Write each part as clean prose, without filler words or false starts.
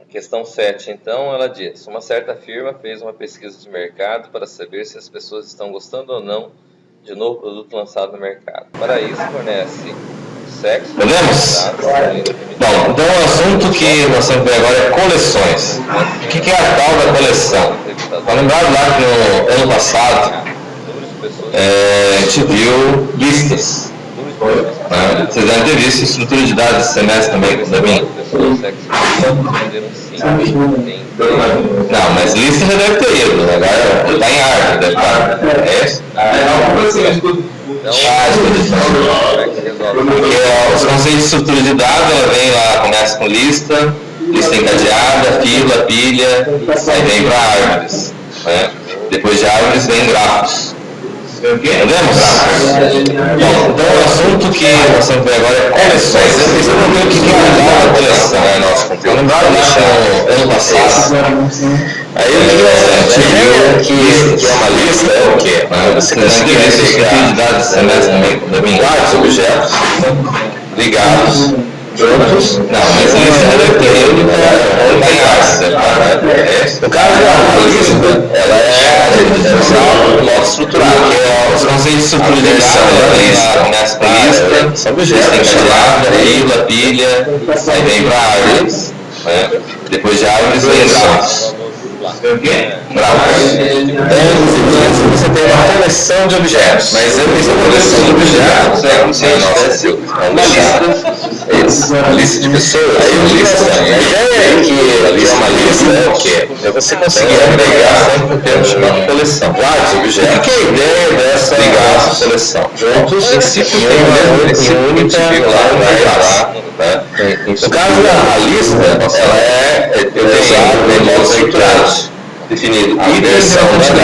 Questão 7, então, ela diz: uma certa firma fez uma pesquisa de mercado para saber se as pessoas estão gostando ou não de um novo produto lançado no mercado. Para isso, fornece sexo, podemos? Bom, então o assunto que nós vamos ver agora é coleções. O que é a tal da coleção? Está lembrado lá que no ano passado a gente viu listas. Vocês devem ter visto estrutura de dados de semestre também, para mim. Não, mas lista já deve ter ido, agora está em arte, deve estar. É isso? Porque os conceitos de estrutura de dados, ela vem lá, começa com lista encadeada, fila, pilha, aí vem para árvores. Né? Depois de árvores vem grafos. Entendemos? Bom, então o assunto que nós vamos ver agora é coleções. Vocês vão ver o que é a coleção, né? Nosso conteúdo. Lembraram lá no ano passado? Aí a gente viu que é uma lista, é o quê? Você consegue ver esse tipo de dados de semestre também, vários objetos ligados. Juntos? Não, mas lista é dependendo da arte. No caso da lista, ela é usada modo estruturado, que é os conceitos de estrutura de dados, ela começa com lista encadeada, fila, pilha, aí vem para árvores, né? Depois de árvores vem grafos. Você tem uma coleção de objetos, mas essa coleção de objetos é como se uma lista de pessoas. A ideia é que é uma lista é o quê? É você conseguir agregar sempre o termo chamado coleção. Vários objetos. O que é a ideia dessa coleção? Juntos, em si, tem o mesmo princípio que a gente viu lá. No caso da lista, ela é usada de modo estruturado. Definido itens da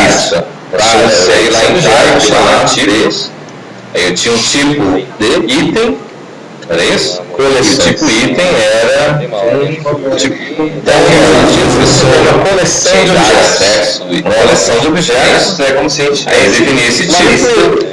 lista. Eu sei lá em Java chamar tipos. Aí eu tinha um tipo de item, era isso? E o tipo item era um tipo uma coleção de objetos. Uma coleção de objetos é como se a gente definisse tipo,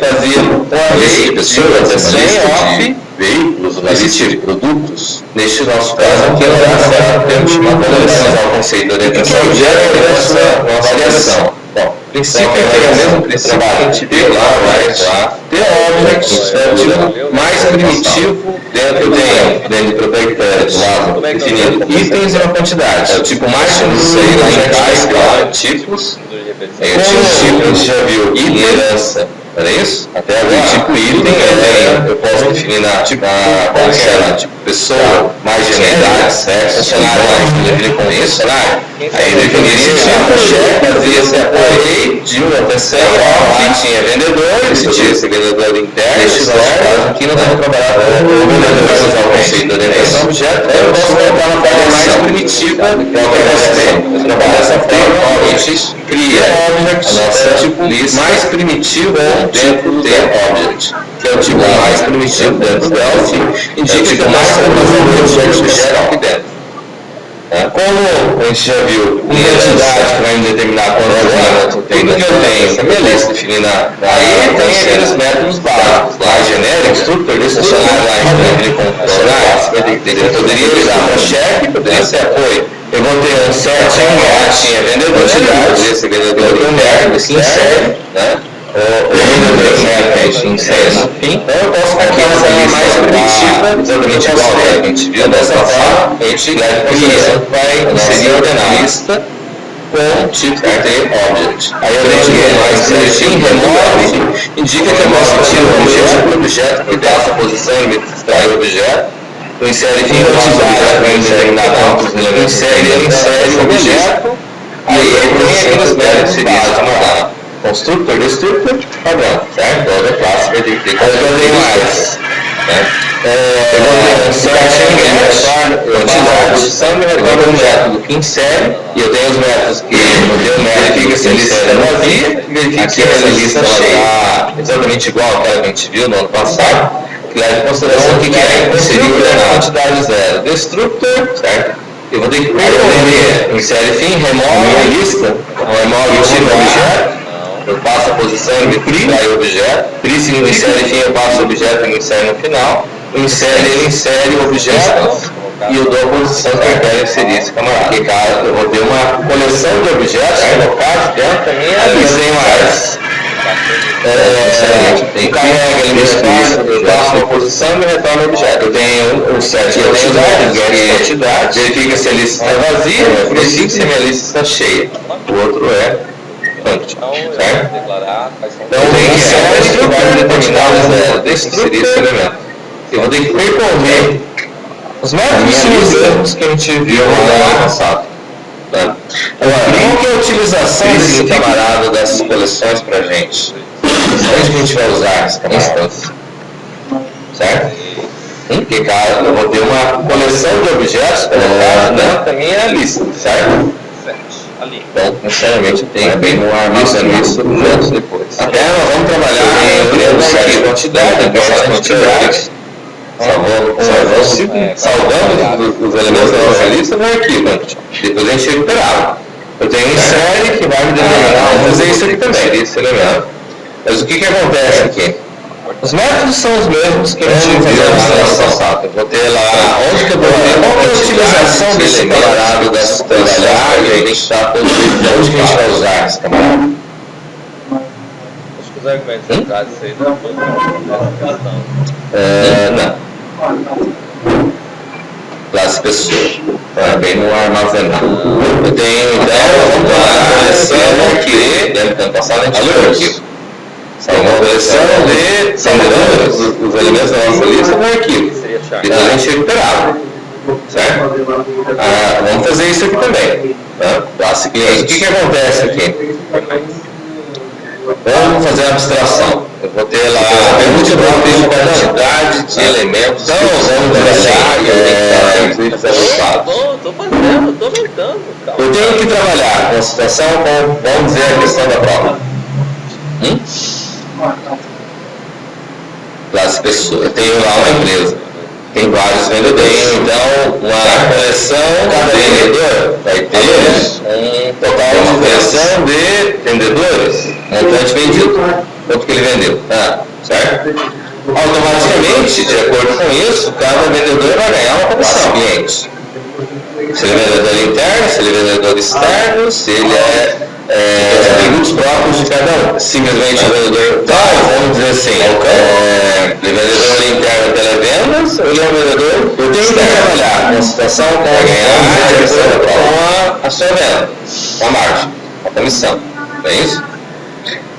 fazia uma lista de pessoas, sem veículos, esse tipo de produtos. Neste nosso caso aqui, nós temos uma coleção, o conceito de orientação objeto essa variação. Bom, o princípio é o mesmo princípio que a gente viu lá, ter objects, é o tipo mais primitivo dentro do proprietário, do lado definido itens e uma quantidade. É o tipo mais primitivo lá em casa, tipos. Eu tinha um tipo, a gente já viu, herança. Era isso? Até agora, tipo item, eu posso definir qualquer tipo pessoa, mais genérica, sexo, funcionário, definir com isso, aí definir esse tipo, fazia esse array de 1 até 100, que tinha vendedor, esse vendedor interno, esse nosso aqui nós vamos trabalhar com o vendedor, usar o conceito de orientação objeto, eu posso colocar uma forma mais primitiva, que é o que eu trabalho dessa forma, a gente cria a nossa tipo mais primitiva dentro do object, que é o tipo mais primitivo dentro do Delphi, indica que é mais primitivo aqui dentro. Como a gente já viu, uma entidade que vai me determinar quanto tudo que eu tenho, a minha lista definida, aí tem aqueles métodos básicos, lá genéricos, tudo por isso funcionário lá em funcionários, eu poderia usar para cheque, poderia ser apoio. Eu vou ter um certo tinha vendedor, poderia ser vendedor interno, assim, sério, né? Em série no fim, então eu posso aqui essa mais primitiva, exatamente igual a gente viu dessa forma, a gente vai inserir a lista com tipo de object. Aí eu tenho mais certinho, remove, indica que eu posso tirar o objeto que dá essa posição e me extrai o objeto. O insere fim vai determinar quantos elementos insere o objeto, aí tem aqueles métodos básicos. Constructor, destructor, padrão, certo? Toda classe vai ter que ter mais. Eu vou ter um set eu retorno um método que insere, e eu tenho os métodos que no teu método verifica se a lista é vazia, verifica se essa lista está exatamente igual àquela que a gente viu no ano passado, que leva em consideração o que é inserir a quantidade zero. Destructor, certo? Eu vou ter que percorrer insere fim, remove a lista, remove e tira o objeto. Eu passo a posição e me extrai o objeto. Se no insere fim eu passo o objeto e me insere no final. O insere ele insere o objeto e eu dou a posição que eu quero inserir esse camarada. Porque, cara, eu vou ter uma coleção de objetos colocados dentro da minha desenho áreas. Tem carrega, ele me espaço, eu faço uma posição e me retorna o objeto. Eu tenho um set de quantidade, verifica se a lista está vazia, verifica se a minha lista está cheia. O outro é function, certo? Então tem que ser que vai determinar o tem que inserir esse elemento. Eu vou ter que percorrer os métodos mesmos que a gente viu lá no passado. Agora, qual que é a utilização desse camarada dessas coleções para a gente? Onde que a gente vai usar esse camarada? Certo? Porque, cara, eu vou ter uma coleção de objetos colocados dentro da minha lista, certo? Então, necessariamente eu tenho que armazenar isso objetos depois. Até nós vamos trabalhar em série de quantidade, salvando os elementos da nossa lista no arquivo. Depois a gente recuperava. Eu tenho um série que vai me determinar, vou fazer isso aqui também, esse elemento. Mas o que acontece aqui? Os métodos são os mesmos que a gente viu no passado. Eu vou ter lá onde que eu vou ter qual é a utilização desse camarada dessa trabalhar e aí tem que estar todo onde que a gente vai usar esse camarada. Acho que os argumentos do caso isso aí não foi essa questão. Não. Classe pessoa. Bem no armazenar. Eu tenho então, vamos lá, coleção aqui, dentro do ano passado a gente viu aqui. Tem uma coleção de os elementos da nossa lista no arquivo. Depois a gente recuperava. Certo? Vamos fazer isso aqui também. Classe cliente. O que acontece aqui? Vamos fazer uma abstração. Eu vou ter lá a quantidade de elementos. Então, vamos trabalhar e eu tenho que estar Estou fazendo, estou aumentando. Eu tenho que trabalhar com a situação com, vamos dizer, a questão da prova. Classe pessoa. Eu tenho lá uma empresa. Tem vários vendedores. Então, uma coleção de vendedor vai ter um total de coleção de vendedores. Montante vendido. Quanto que ele vendeu. Certo? Automaticamente, de acordo com isso, cada vendedor vai ganhar uma comissão. Cliente. Se ele é vendedor interno, se ele é vendedor externo, se ele os atributos próprios de cada um. Simplesmente o vendedor vamos dizer assim, ele é vendedor interno televendas, ou ele é um vendedor eu tenho que trabalhar na situação com a sua venda, com a margem, com a comissão. Não é isso?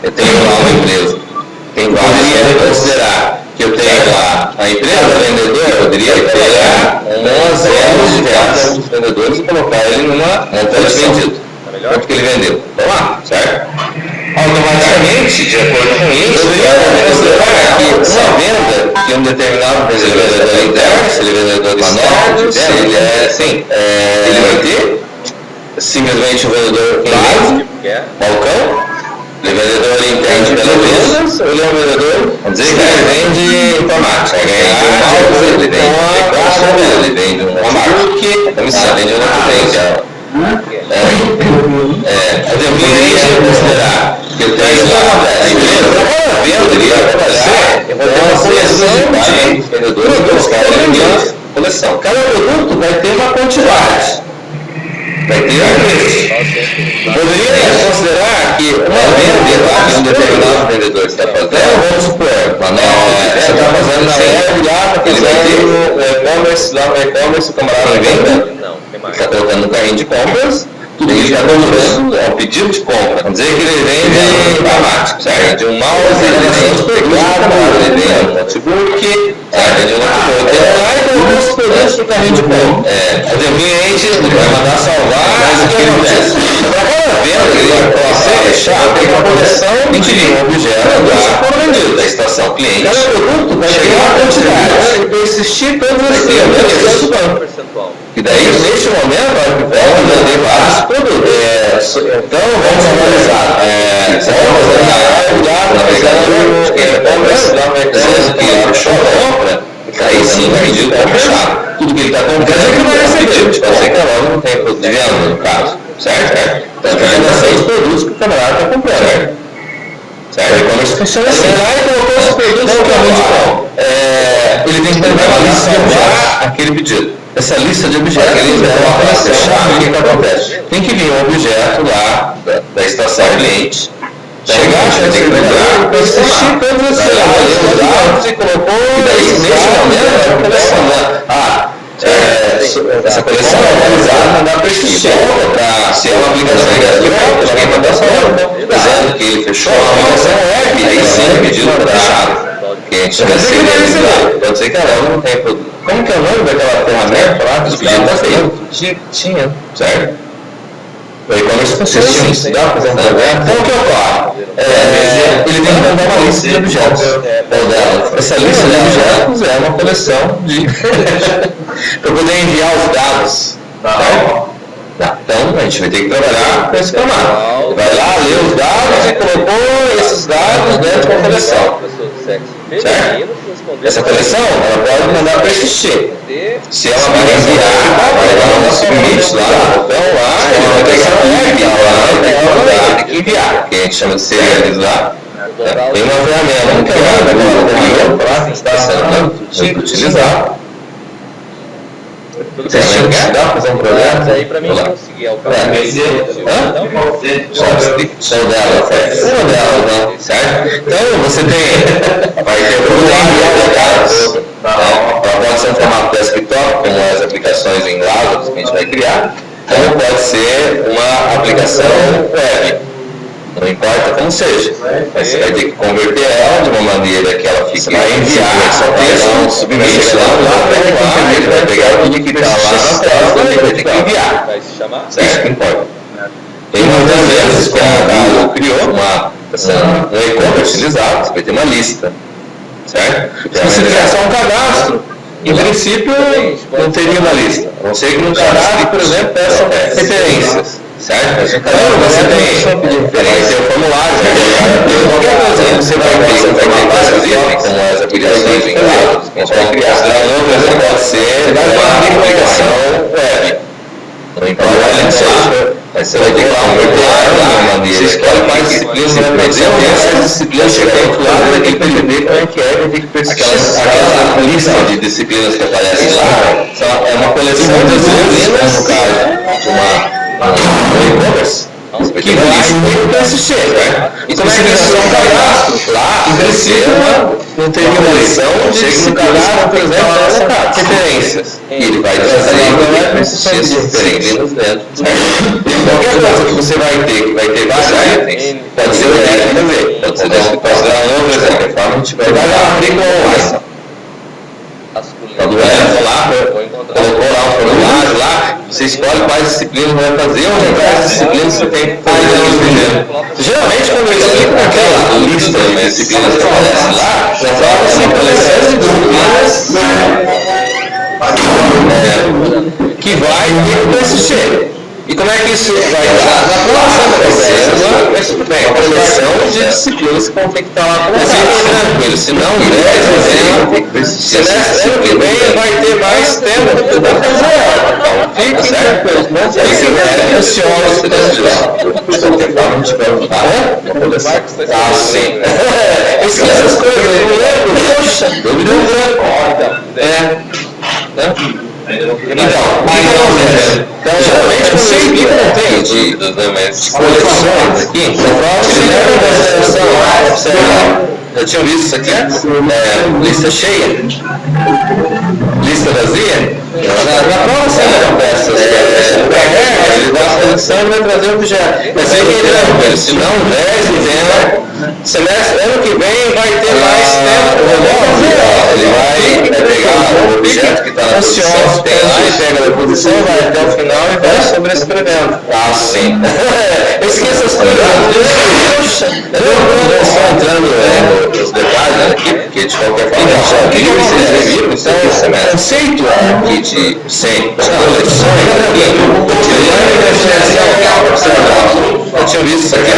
Eu tenho lá uma empresa. Tem vários considerar que eu tenho lá a empresa vendedor, eu poderia pegar umas zeros de cada um dos vendedores e colocar ele numa montante vendido. Quanto que ele vendeu? Vamos lá, certo? Automaticamente, de acordo com isso, eu poderia considerar que uma venda de um determinado vendedor interno, se ele é vendedor externo, se ele é assim, ele vai ter simplesmente o vendedor balcão. Ele é vendedor interno de televendas ou ele é um vendedor, vamos dizer que ele vende informática, ele vende recursos, ele vende uma marca, comissão, vende uma potência. Eu poderia considerar que eu tenho lá a empresa, eu poderia trabalhar, eu vou ter uma coleção de vendedores que os caras vendem coleção. Cada produto vai ter uma quantidade. Vai ter um preço. Poderia considerar que uma venda que um determinado vendedor está fazendo, vamos supor, você está fazendo na web lá, está fazendo no e-commerce, lá no e-commerce, o camarada venda, está colocando no carrinho de compras, tudo que ele está comprando é um pedido de compra. Vamos dizer que ele vende informática, certo? De um mouse, ele vende um teclado, ele vende um notebook, vende um notebook. Aí tem alguns produtos no carrinho de compra. O cliente vai mandar salvar, mas o que acontece? Para cada venda que ele vai fechar, tem uma coleção de objetos foram vendidos da estação cliente. Cada produto vai ter uma quantidade. Ele vai existir todos os dias. E daí, neste momento, vamos vender vários produtos. Então, vamos analisar. Aí sim, vai pedir para fechar. Tudo que ele está comprando, ele vai receber. Tipo, você que logo não tem produto de venda, no caso. Certo? Então, vai vender 6 produtos que o camarada está comprando. Certo? O e-commerce funciona assim. Aí colocou os produtos no carrinho de compra. Ele tem que mandar uma lista de salvar aquele pedido. essa lista de objetos para fechar, o que acontece? Tem que vir um objeto lá da estação cliente, chegar, tem que pegar, persistir todos esses dados e colocou, e daí nesse momento a coleção, essa coleção é analisada na persistir para se é uma aplicação gratuita, alguém mandar só dizendo que ele fechou a aplicação web, aí sim pedido para fechar. Cliente recebe, pode ser que ela não tenha produto. Como que é o nome daquela ferramenta lá que o pedido está feito? Tinha, certo? O e-commerce funciona assim, dá para fazer um projeto. Então o que ocorre? Ele tem que mandar uma lista de objetos. Essa lista de objetos é uma coleção de para poder enviar os dados. Então a gente vai ter que trabalhar com esse formato. Vai lá, ler os dados e colocou esses dados dentro de uma coleção. Certo? Essa coleção ela pode mandar persistir. Se ela vai enviar, vai levar um submit lá, então lá, ele vai pegar o web lá, tem que enviar, que a gente chama de serializar. Tem uma ferramenta que é está sendo utilizada. Você dá para fazer um projeto? Aí para mim conseguir alcançar só dela, certo? Então você vai ter o dados, pode ser um formato desktop, como as aplicações em Lagos que a gente vai criar, ou pode ser uma aplicação web. Não importa como seja, mas você vai ter que converter ela de uma maneira que ela fique vai enviar esse texto, submete lá, ele vai pegar tudo que está lá na tela e vai ter que enviar. Vai se chamar? Isso que importa. Tem muitas vezes, como a Google criou um e-commerce utilizado, você vai ter uma lista, certo? Se você fizer só um cadastro, em princípio não teria uma lista, a não ser que no cadastro, por exemplo, peça referências. Certo? Então você vai ter o formulário, qualquer coisa você vai ter essas itens, como as aplicações em dados, que a gente vai criar. Pode ser uma aplicação web. Não importa onde seja, mas você vai ter que converter de uma maneira. Você escolhe quais disciplinas você vai fazer, essas disciplinas chegam lá, vai ter que entender como é que é, vai ter que persistir. Aquela lista de disciplinas que aparecem lá, é uma coleção de disciplinas, no caso de uma e-commerce que vai persistir, né? E como é que isso é um cadastro? Lá, em princípio, não teria uma lição, chega no cadastro, por exemplo, referências. E ele vai trazer persistir as referências dentro. Qualquer coisa que você vai ter vários itens, pode ser o DSV, pode ser um outro exemplo, conforme a gente vai abrir com colocou lá um formulário lá, você escolhe quais disciplinas vai fazer, onde aquelas disciplinas você tem que fazer primeiro. Geralmente, quando eu explico naquela lista de disciplinas que aparece lá, já fala assim, coleção de disciplinas que vai ter que persistir. E como é que isso vai dar? Na próxima vai ser uma coleção de disciplinas que vão ter que estar lá tranquilo. Se não, semestre que vem vai ter mais tempo para fazer ela. Fique certo? Fique ansioso para estudar. De qualquer forma, a gente vai usar uma coleção. Ah, sim. Esquece essas coisas, eu não lembro. Poxa, eu me lembro. Então, geralmente eu sei que não tem dívidas, né? Mas coleções aqui, já tinha visto isso aqui? Lista cheia, lista vazia. Na prova sempre acontece ele dá a posição e vai trazer o objeto. Mas sem querer, se não 10 e vem, semestre, ano que vem vai ter mais tempo. Ele vai pegar o objeto que está na posição, tem lá e pega a posição, vai até o final e vai sobrescrevendo. Ah, sim. Eu esqueço as coisas. Eu estou entrando nos detalhes aqui, porque de qualquer forma, o que vocês viram, isso aqui é semestre. Conceito aqui de 100 coleções aqui, eu tinha visto isso aqui,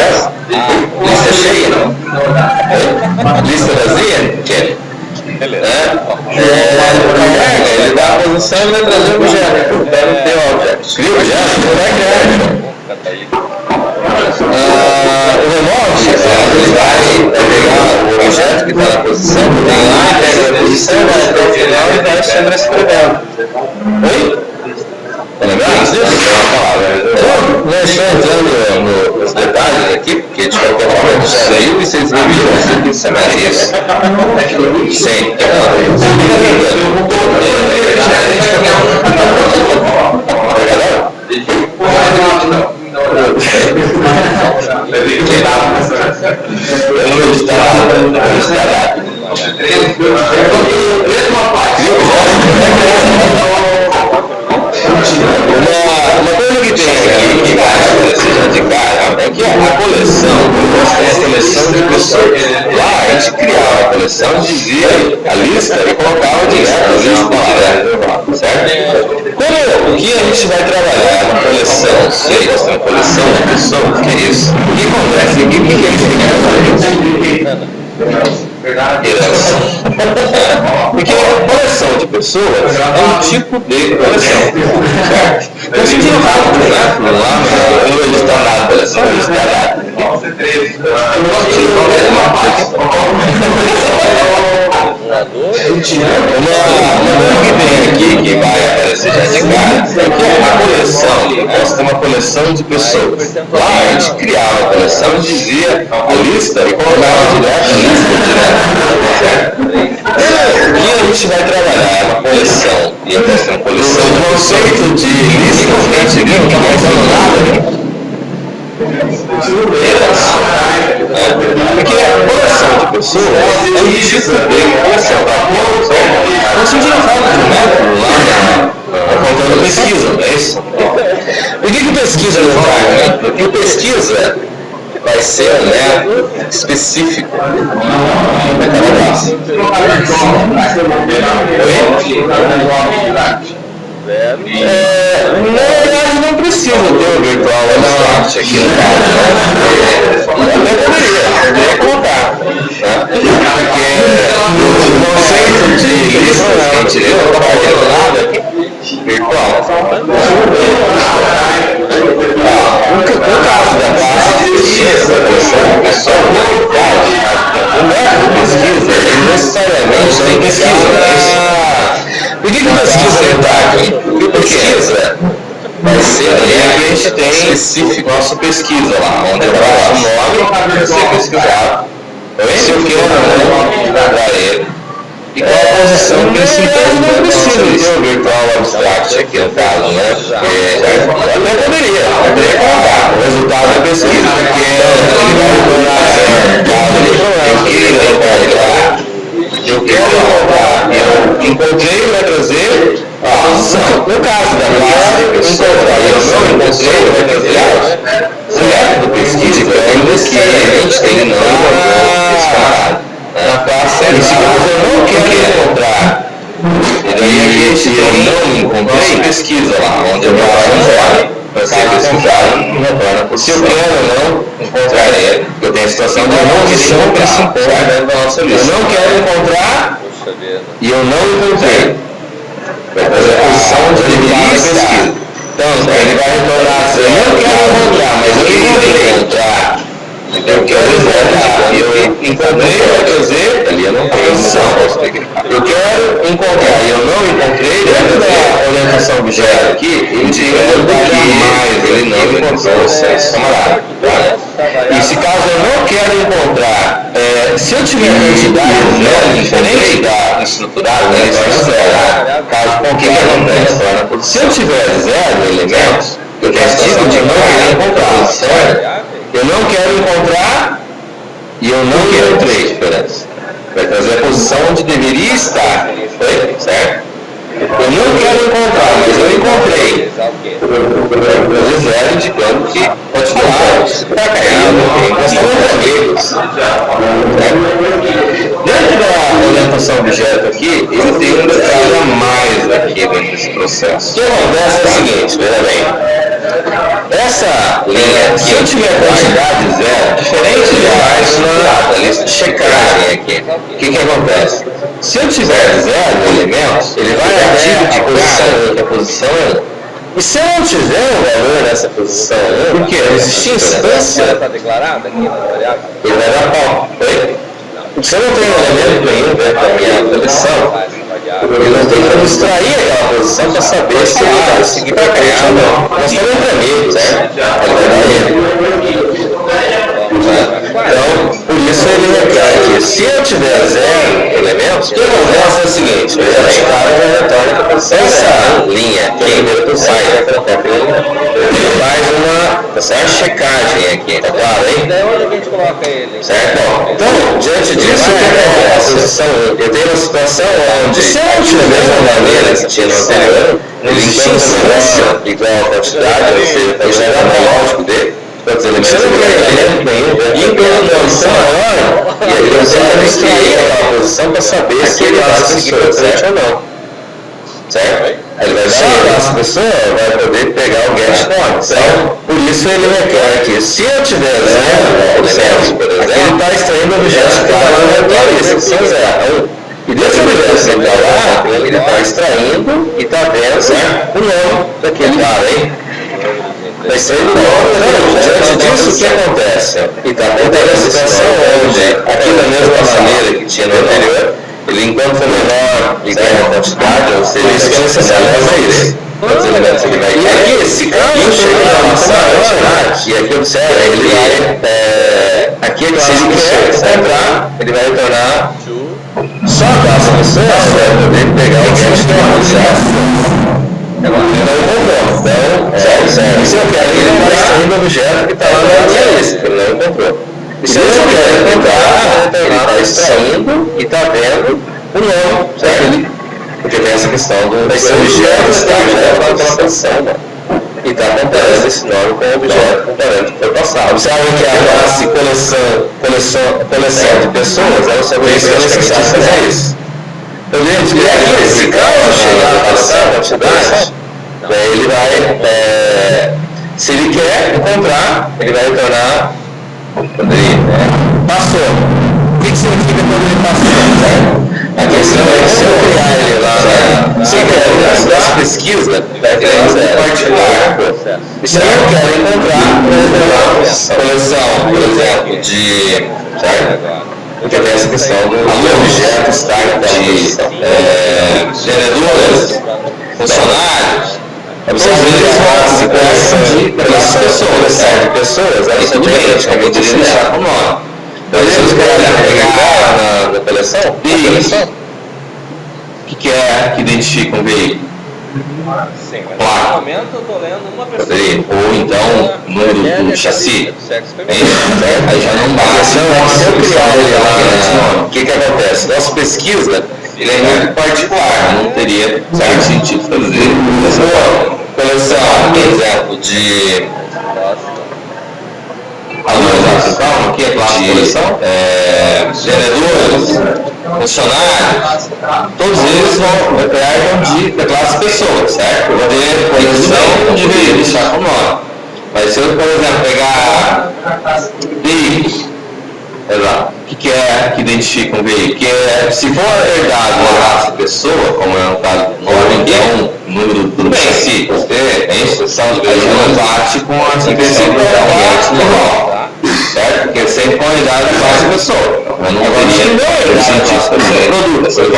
lista cheia, lista vazia, que ele dá a posição e vai trazer o objeto. Deve ter o objeto. Escreve o objeto, como é que é? O remove, ele vai pegar o objeto que está na posição, tem lá, pega a posição, vai até o final e vai sobrescrevendo. Oi? Nós estamos entrando nos detalhes aqui, porque de qualquer forma isso aí vocês reviram isso aqui semana. Isso. Sim. Uma coisa que tem aqui que vai aparecer já de cara é que a coleção é a coleção de pessoas. Lá a gente criava a coleção, dizia a lista e colocava direto a lista lá, certo? Quando o que a gente vai trabalhar na coleção, se é isso, na coleção de pessoas, o que é isso? O que acontece? O que a gente quer fazer? Porque a coleção de pessoas é um tipo de coleção, certo? Então se tinha lá no edital da coleção, uma que tem aqui que vai aparecer já de cara é que a coleção, nós temos uma coleção de pessoas. Lá a gente criava a coleção, dizia a lista e colocava direto a lista certo? E a gente vai trabalhar na coleção, e a questão coleção, o conceito de lista, a gente viu que não é nada. Porque a coleção de pessoas é um tipo de coleção, certo? Então se a gente fala de um método lá contando pesquisa, não é isso? O que pesquisa não vai? Porque pesquisa vai ser um método específico para cada classe. Na verdade não precisa ter o virtual abstract aqui no caso, né? Até poderia contar, né? Porque o conceito de lista que a gente viu não está fazendo nada virtual. No caso da classe de pesquisa, é só uma unidade. O método de pesquisa, ele necessariamente tem pesquisa, mas por que pesquisa está aqui? Porque pesquisa vai ser ali que a gente tem específico nossa pesquisa lá, onde eu passo o nome para ser pesquisado, se eu quero ou não para ele. E qual a posição que ele se encontra no precisa ter o virtual abstract aqui no caso, né? Até poderia contar o resultado da pesquisa, porque ele vai tornar eu quero encontrar, eu encontrei o letra Z, no caso da classe, encontrar, eu não encontrei o letra Z, o método de pesquisa que a gente tem não encontrou na classe, nesse caso eu não quero encontrar, e daí a gente eu não encontrei pesquisa lá, onde eu vou para ser pesquisado, se eu quero ou não encontrar ele, eu tenho a situação de eu não querer encontrar, eu não quero encontrar e eu não encontrei. Vai fazer a posição de deveria pesquisa. Então, ele vai retornar assim, eu não quero encontrar, mas eu encontrei encontrar. Eu quero encontrar, eu encontrei, vai dizer, ali eu não tenho posição. Eu quero encontrar e eu não encontrei, dentro da orientação objeto aqui, indica que mais ele não encontrou seis camaradas. E se caso eu não quero encontrar, se eu tiver quantidade zero, diferente da estruturada, né, caso com o que acontece? Se eu tiver zero elementos, eu tenho a situação de não querer encontrar, certo? Eu não quero encontrar e eu não encontrei diferença. Vai trazer a posição onde deveria estar, certo? Eu não quero encontrar, mas eu encontrei. Vai trazer zero indicando que pode continuar. Para cair, eu não tenho constante amigos. Dentro da orientação objeto aqui, ele tem um detalhe a mais aqui dentro desse processo. O que acontece é o seguinte, veja bem. Essa linha, se eu tiver quantidade zero, diferente de mais uma lista de checagem aqui, o que acontece? Se eu tiver zero elementos, ele vai agir de posição 1, que a posição é 1. E se eu não tiver o valor nessa posição 1, porque existe instância, ele vai dar pau. Se eu não tenho elemento nenhum dentro da minha posição, Ele não tem como extrair aquela posição para saber se ele vai seguir para frente ou não. Nós estamos entre amigos, certo? Ele vai dar ele. Então, por isso ele requer que se eu tiver 0 elementos, o que acontece é o seguinte, esse cara já retorna para essa linha aqui, ele faz uma checagem aqui, tá claro, hein? Daí onde a gente coloca ele? Certo? Então, diante disso, o que acontece? Eu tenho uma situação onde, aqui da mesma maneira que tinha no anterior, não existia instância igual a quantidade, ou seja, pode gerar o lógico dele. Quantos elementos ele tem? E em posição maior, e aí você vai extrair aquela posição para saber se ele vai seguir para frente ou não. Certo? Aí ele vai chegar essa pessoa, vai poder pegar o get nome. Então, por isso ele requer que se eu tiver 0 elementos, por exemplo, ele está extraindo objetos que estão no aleatório, esse são 0. E desse objeto que está lá, ele está extraindo e está vendo o nome daquele cara, hein? Vai ser diante disso, o que acontece? E está acontecendo a situação onde, aqui da mesma maneira que tinha no anterior, ele enquanto for menor e ganha a quantidade, ou seja, isso que é necessário fazer isso. Quantos elementos ele vai ter? E aqui, se caso chegar a uma quantidade, e aqui observa, ele vai, aqui se ele quiser entrar, ele vai retornar só a classe pessoa, vai poder pegar o get nome. Então, certo. Se eu quero ele vai extraindo o objeto que está lá na minha lista, que ele não encontrou. E se eu quero encontrar, ele está extraindo e está vendo o nome, certo? Porque tem essa questão do objeto estar já naquela posição, né? E está comparando esse nome com o objeto com o parâmetro que foi passado. Observe que a classe coleção de pessoas, ela só tem isso que é necessário fazer isso. Eu lembro que aqui, se caso chegar a passar a quantidade, ele vai, se ele quer encontrar, ele vai retornar quando ele passou. O que significa quando ele passou? A questão é que se eu criar ele lá nas pesquisas, vai ter um particular. E se eu quero encontrar, uma coleção, por exemplo, de... Certo? Porque tem essa questão do objeto estar de vendedores, funcionários. Observe que pelas pessoas, elas só tem praticamente de deixar com nome. Então, se eu pegar na coleção, o que é que identifica um veículo? Sim, mas no momento eu estou lendo uma pessoa. Ou então, número do chassi. Aí já não basta. Se eu criar ele lá, o que acontece? Nossa pesquisa, ele é muito particular, não teria certo sentido fazer essa coleção, por exemplo, de alunos, calma, aqui é classe de coleção, vendedores, funcionários, todos eles vão pegar da classe pessoa, certo? Vou ter coleção de veículos, deixar com nome. Mas se eu, por exemplo, pegar veículos, o que é que identifica um veículo? Que se for herdado na classe pessoa, como é o caso do nome, então o número do chassi, a instrução de veículo não bate com a simplicidade do normal. Certo? Porque sempre com a unidade da classe pessoa. Eu não teria cientista fazer produto, por exemplo.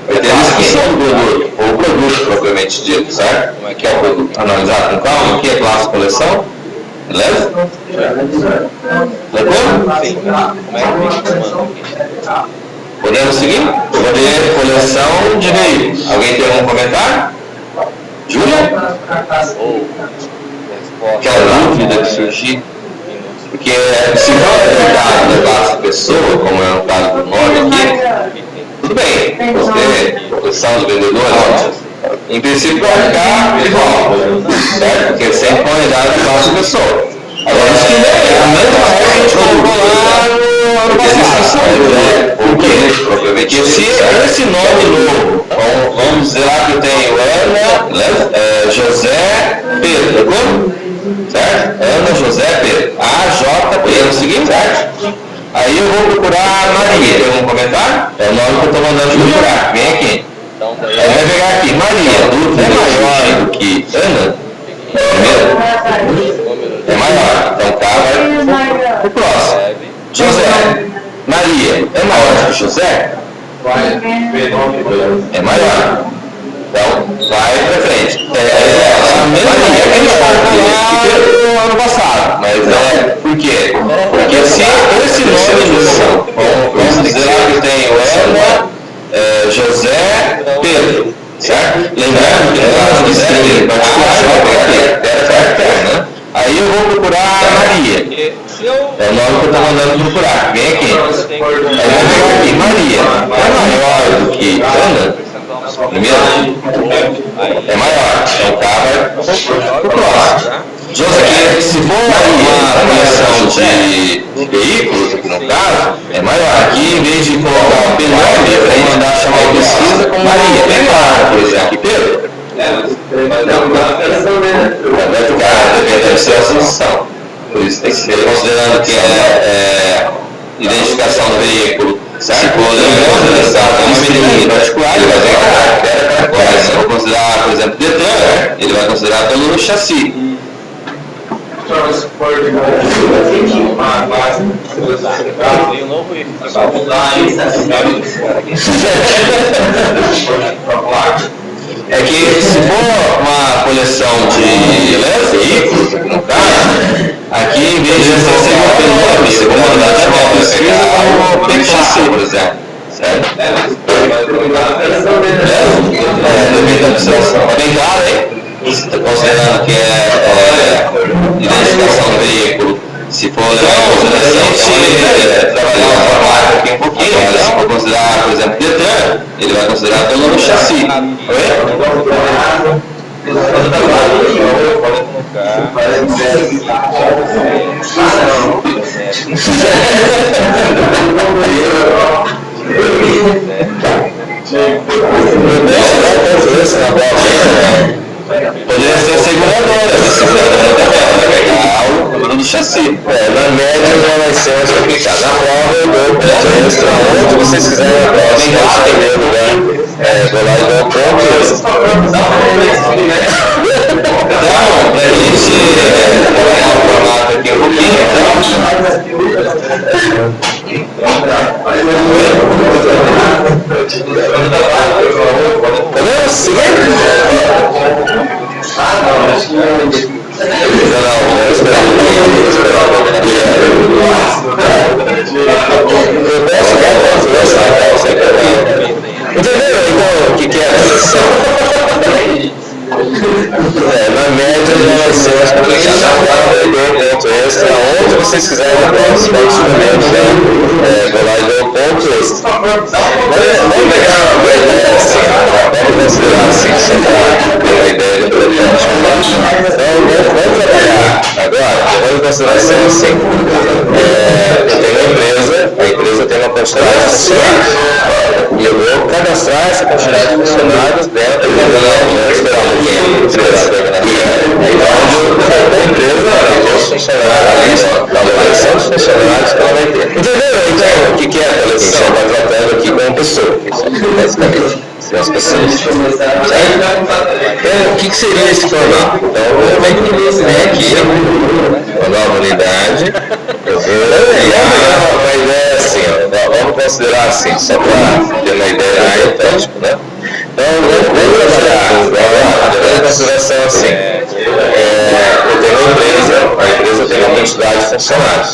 Eu teria a descrição do produto, ou o produto propriamente dito, certo? Como é que é o produto? Analisar com calma, aqui é classe coleção. Beleza? Tranquilo? Sim. Como é que fica comando aqui? Podemos seguir? Poder coleção de veículos. Alguém tem algum comentário? Júlia? Ou Aquela dúvida que surgir? Porque se não é verdade da classe pessoa, como é o caso do nome aqui, tudo bem, você, coleção de vendedores, em princípio vai ficar igual, certo? Porque sempre com a unidade da classe pessoa. Agora, isso que é a mesma regra que a gente colocou lá no ano passado. Por quê? Porque se esse nome novo, vamos dizer lá que eu tenho Ana, José, Pedro, tá bom? Certo? Ana, José, Pedro. A, J, Pedro. Seguinte, certo? Aí eu vou procurar Maria. Tem algum comentário? É o nome que eu estou mandando procurar. Vem aqui. Aí vai pegar aqui. Maria. É maior do que Ana? Primeiro? É maior. Então cá vai pro próximo. José. Maria. É maior do que José? é maior. Então, vai pra frente. A mesma regra que a gente falou lá no ano passado. Mas por quê? Porque se esse nome são, vamos dizer lá que tem Ana, José, Pedro, certo? Lembrando que nós dizemos particular, né? Aí eu vou procurar Maria. É o nome que eu estou mandando procurar. Vem aqui. Aí eu vou pegar aqui, Maria. É maior do que Ana? Primeiro, é maior. Então o cara vai pro próximo. José, se for uma coleção de veículos, aqui no caso, é maior. Aqui, em vez de colocar o P9, eu vou mandar chamar a pesquisa com Maria. Bem claro, por exemplo, aqui, Pedro. Vai ficar dependendo se é a solução. Por isso tem que ser considerando que é identificação do veículo. Se for uma menininha particular, ele vai ter que agora, se for considerar, por exemplo, Detran, ele vai considerar pelo chassi. É que se for uma coleção de veículos, no caso, aqui em vez de ser uma pelo você vai mandar chamar a pesquisa como PXC, por exemplo. Certo? Depende da observação. É bem claro, hein? Considerando que é identificação do veículo, se for levar em consideração, trabalhar uma formática aqui um pouquinho, se for considerar, por exemplo, Detran, ele vai considerar pelo chassi. Poderia ser seguradora, o número do chassi. Na média já vai ser mais complicado. Na prova eu dou ponto extra, onde vocês quiserem a próxima, em primeiro lugar, vou lá e dou ponto extra. Então, pra gente trabalhar o formato aqui um pouquinho, entendeu? Então, o que é a sessão? Na média já vai ser mais complicado. Eu dou ponto extra, onde vocês quiserem na próxima instrumento, vou lá e dou ponto extra. Vamos pegar uma ideia assim, vamos considerar assim, só para ter uma ideia de importante. Então, vamos trabalhar agora, vamos considerar assim, eu tenho uma empresa, a empresa tem uma quantidade de funcionários, e eu vou cadastrar essa quantidade de funcionários dentro da empresa, os funcionários, a lista da coleção dos funcionários que ela vai ter. Entendeu? Então, o que é a coleção? Você está tratando aqui como pessoa, basicamente. São as pessoas. Então, o que seria esse formato? Então, eu venho aqui, uma nova unidade. Eu vou criar uma ideia assim, vamos considerar assim, só para ter uma ideia hipotética, né? Então, vamos trabalhar agora, a consideração assim. Eu tenho uma empresa, a empresa tem uma quantidade de funcionários.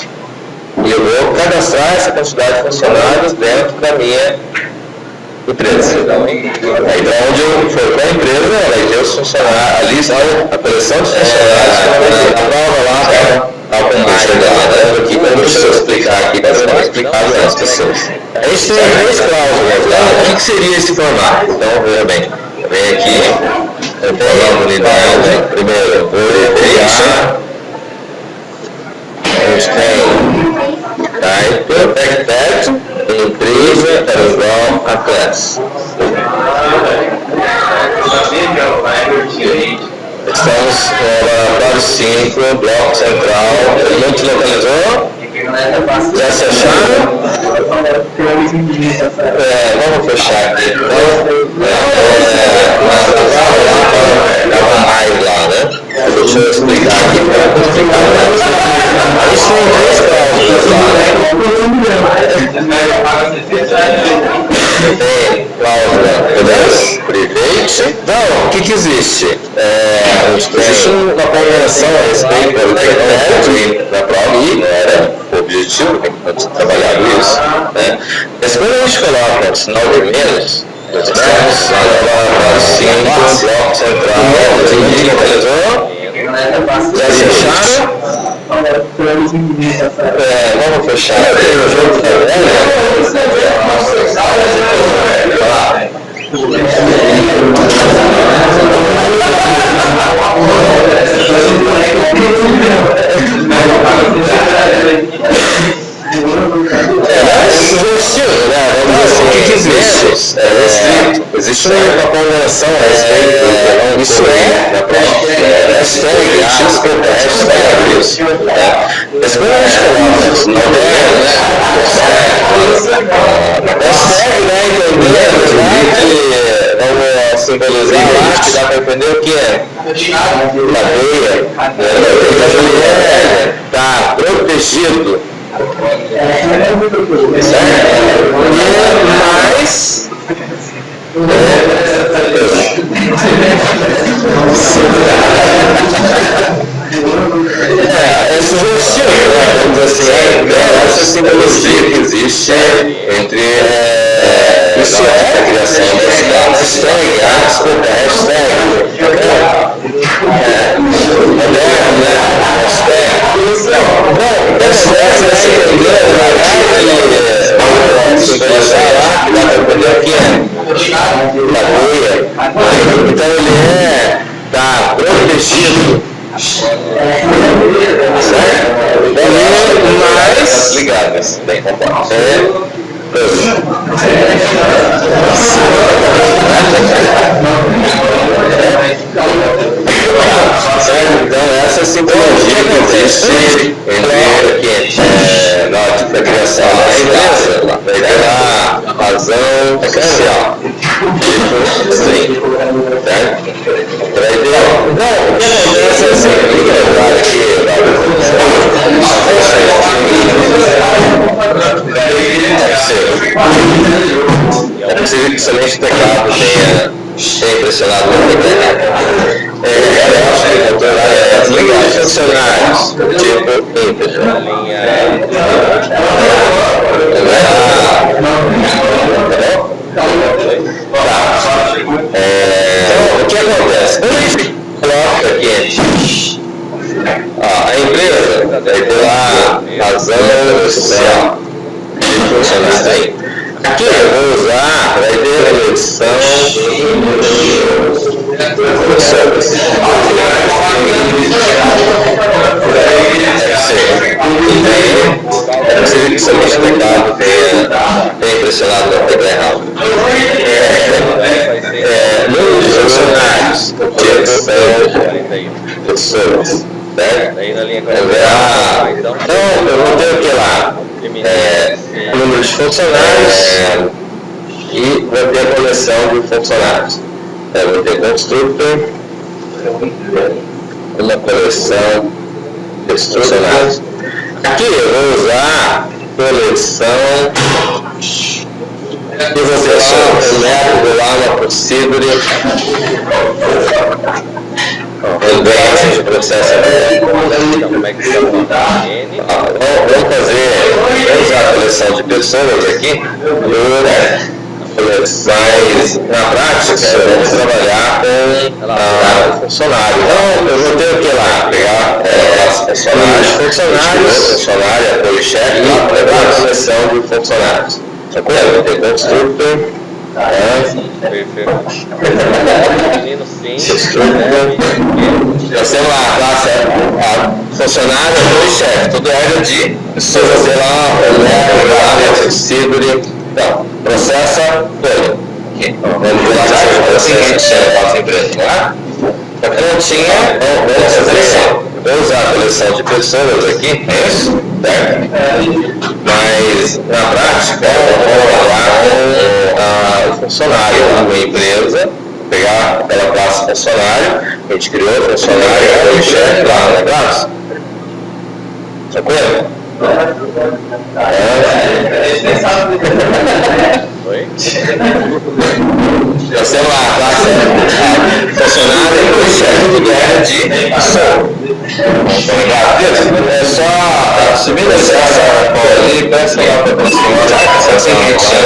E eu vou cadastrar essa quantidade de funcionários dentro da minha empresa. Então, onde eu for com a empresa, ela vai ter os funcionários, a lista, a coleção de funcionários que ela vai ter. A prova lá, aqui para eu explicar aqui, para eu explicar para as pessoas. A gente tem três cláusulas. O que seria esse formato? Então, veja bem, eu venho aqui, eu tenho uma unidade, primeiro eu vou pegar, a gente tem type, tag, empresa, igual a classe. Estamos para 5, bloco central, não te localizou? Já se acharam? Vamos fechar aqui. Estava mais lá, né? Deixa eu explicar aqui. A gente tem três cláusulas lá, né? Tem cláusula private. Então, o que existe? Existe uma convenção a respeito do critério da prova e era o objetivo, tem que trabalhar isso. Né? Mas quando a gente coloca o sinal de menos, os extremos, assim, bloco central, digitalizou, já fecharam. Vamos fechar o jogo da o que existe? Existe uma convenção a respeito isso na prova. Hashtag isso. Mas quando a gente coloca isso no hashtag, né, entendendo, vamos simbolizar lá, que dá para entender o que é cadeia, está protegido. Mas essa simbologia que existe entre isso é a criação dos hashtag, então ele está protegido, certo? Mas ligadas, bem composto. Então essa simbologia que existe entre na hora da criação da empresa vai ter a razão social. Sim, certo? Vai ter. Não, o que acontece é assim, é possível que somente o teclado tenha impressionado o internet. Funcionários, tipo integer. Então, o que acontece? Quando a gente coloca aqui a empresa vai ter lá razão social de funcionários aí. Aqui eu vou usar, vai ter eleição é possível que seu teclado tenha impressionado na tecla errada. Número de funcionários, pessoas, certo? Então, eu vou ter o que lá? Número de funcionários e vou ter a coleção de funcionários. Eu vou ter constructor, uma coleção de funcionários. Aqui eu vou usar coleção e vou ter lá um método lá, uma procedure. De processo. Como é que está? Vamos usar a coleção de pessoas aqui. Mas na prática vamos trabalhar com funcionário. Então eu vou ter o que lá? Pegar funcionário, apoio chefe, levar a coleção de funcionários. Eu vou ter constructor. Nós temos lá a classe funcionário, apoio chefe, tudo é de pessoas, sei lá, então, processa todo. Vamos ver lá o seguinte, nossa empresa, não é? A continha, vou usar a coleção de pessoas aqui, é isso? Certo? Mas, na prática, eu vou trabalhar com o funcionário, uma empresa, pegar aquela classe funcionário, a gente criou o funcionário, o chefe lá na classe. Tranquilo? Oi? Você é uma classe funcionária do chefe de guerra de Sol. É só subir a escada ali, peça lá para a senhora, se assim que tinha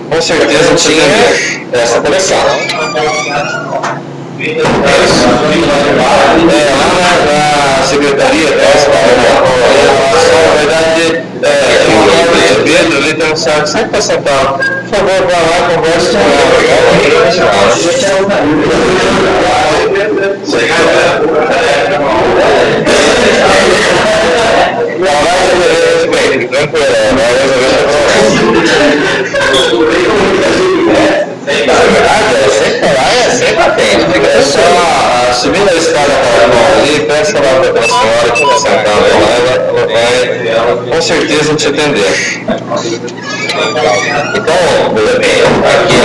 com certeza tinha essa coleção. Lá na secretaria, na verdade, o Pedro, ele tem um saco sempre para sentar. Por favor, vá lá, converse com sempre atende, é só subir a escada para a mão ali, peça lá para a senhora que está sentada lá, ela vai com certeza te atender. Então, aqui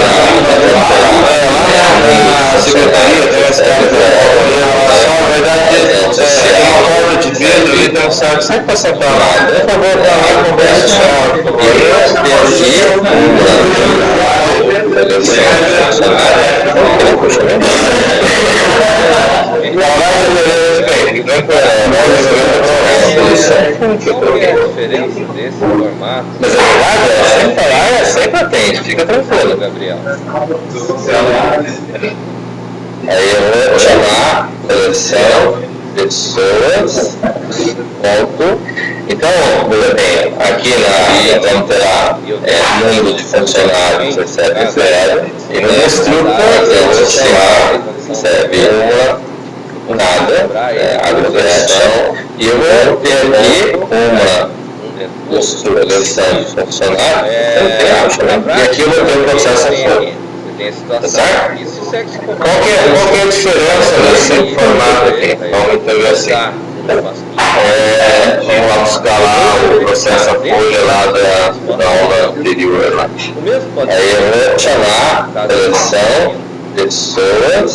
na secretaria tem uma escada na verdade, tem uma porta de vidro e tem um saco sempre para sentar lá. Por favor, vá lá, converse com Qual é a diferença desse formato? Mas é verdade, sempre lá, sempre atende, fica tranquilo, Gabriel. Aí eu vou chamar coleção, pessoas, ponto. Então, bem, aqui vamos ter lá número de funcionários, etc. E no construtor eu vou chamar nada, aglomeração, e eu vou ter aqui uma coleção de funcionários, e aqui eu vou ter o processo aqui. Tem a situação. Isso sexo Qual que é a diferença nesse formato aqui? Vamos entender assim. Vamos lá buscar lá o processo a folha lá da aula anterior lá. Aí eu vou chamar coleção, pessoas,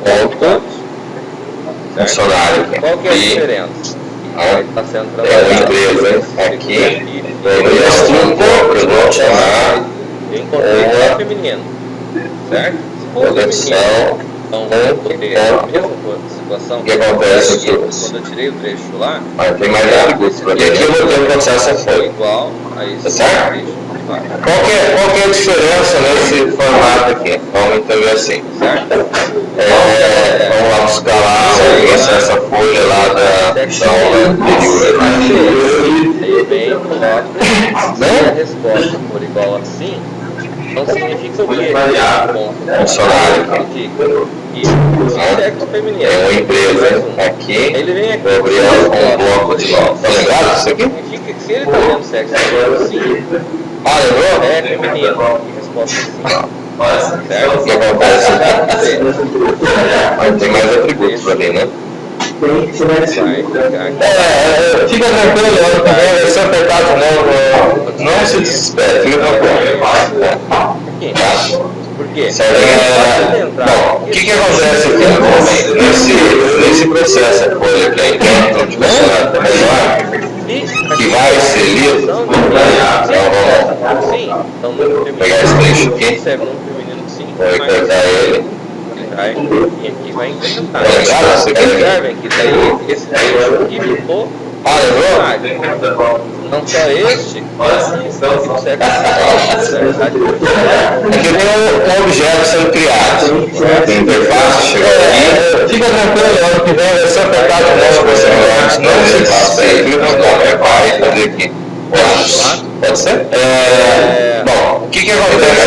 ponto, funcionário. Qual que é a diferença? Está sendo uma empresa aqui, eu vou chamar é feminino, certo? Se for feminino, então vamos ter a mesma situação que acontece quando eu tirei o trecho lá. Tem mais atributos para aqui eu vou ter o processo a folha. Igual a esse trecho. Qual que é a diferença nesse formato aqui? Vamos entender assim. Certo? Vamos lá buscar lá o processo a folha lá da aula anterior. Aí eu venho e coloco se a resposta for igual assim, não significa o quê? Funcionário. Significa que sexo feminino. É uma empresa aqui. Ele vem aqui. Vou abrir um bloco de novo. Tá lembrado disso aqui? Significa que se ele está vendo sexo feminino, sim, lembrou? é feminino. E resposta sim. Certo? O que acontece? Tem mais atributos ali, né? Fica tranquilo, vai ser apertado não se desespere, fica tranquilo. Por quê? Bom, o que acontece aqui nesse processo aqui ainda de funcionário menor, que vai ser lido, então vamos pegar esse trecho aqui, vou recortar ele. E aqui vai incrementar. Observem que daí esse trecho aqui ficou não só este, mas aqui tem um objeto sendo criado. A interface chegou aqui. Fica tranquilo, ano que vem vai ser apertado de novo para você. Não se desespere, fica tranquilo, vai fazer aqui. Pode ser? Bom, o que acontece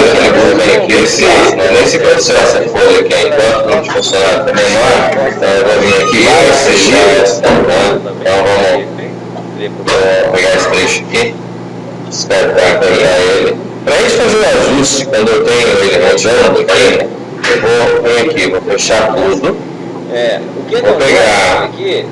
aqui nesse processo que foi aqui, enquanto não funcionário também vai vir aqui, vai ser esta, né? Então vamos pegar esse trecho aqui, despertar, pegar ele. Para a gente fazer o ajuste, quando eu tenho ele rodando aqui, eu vou vir aqui, vou fechar tudo. O que acontece aqui,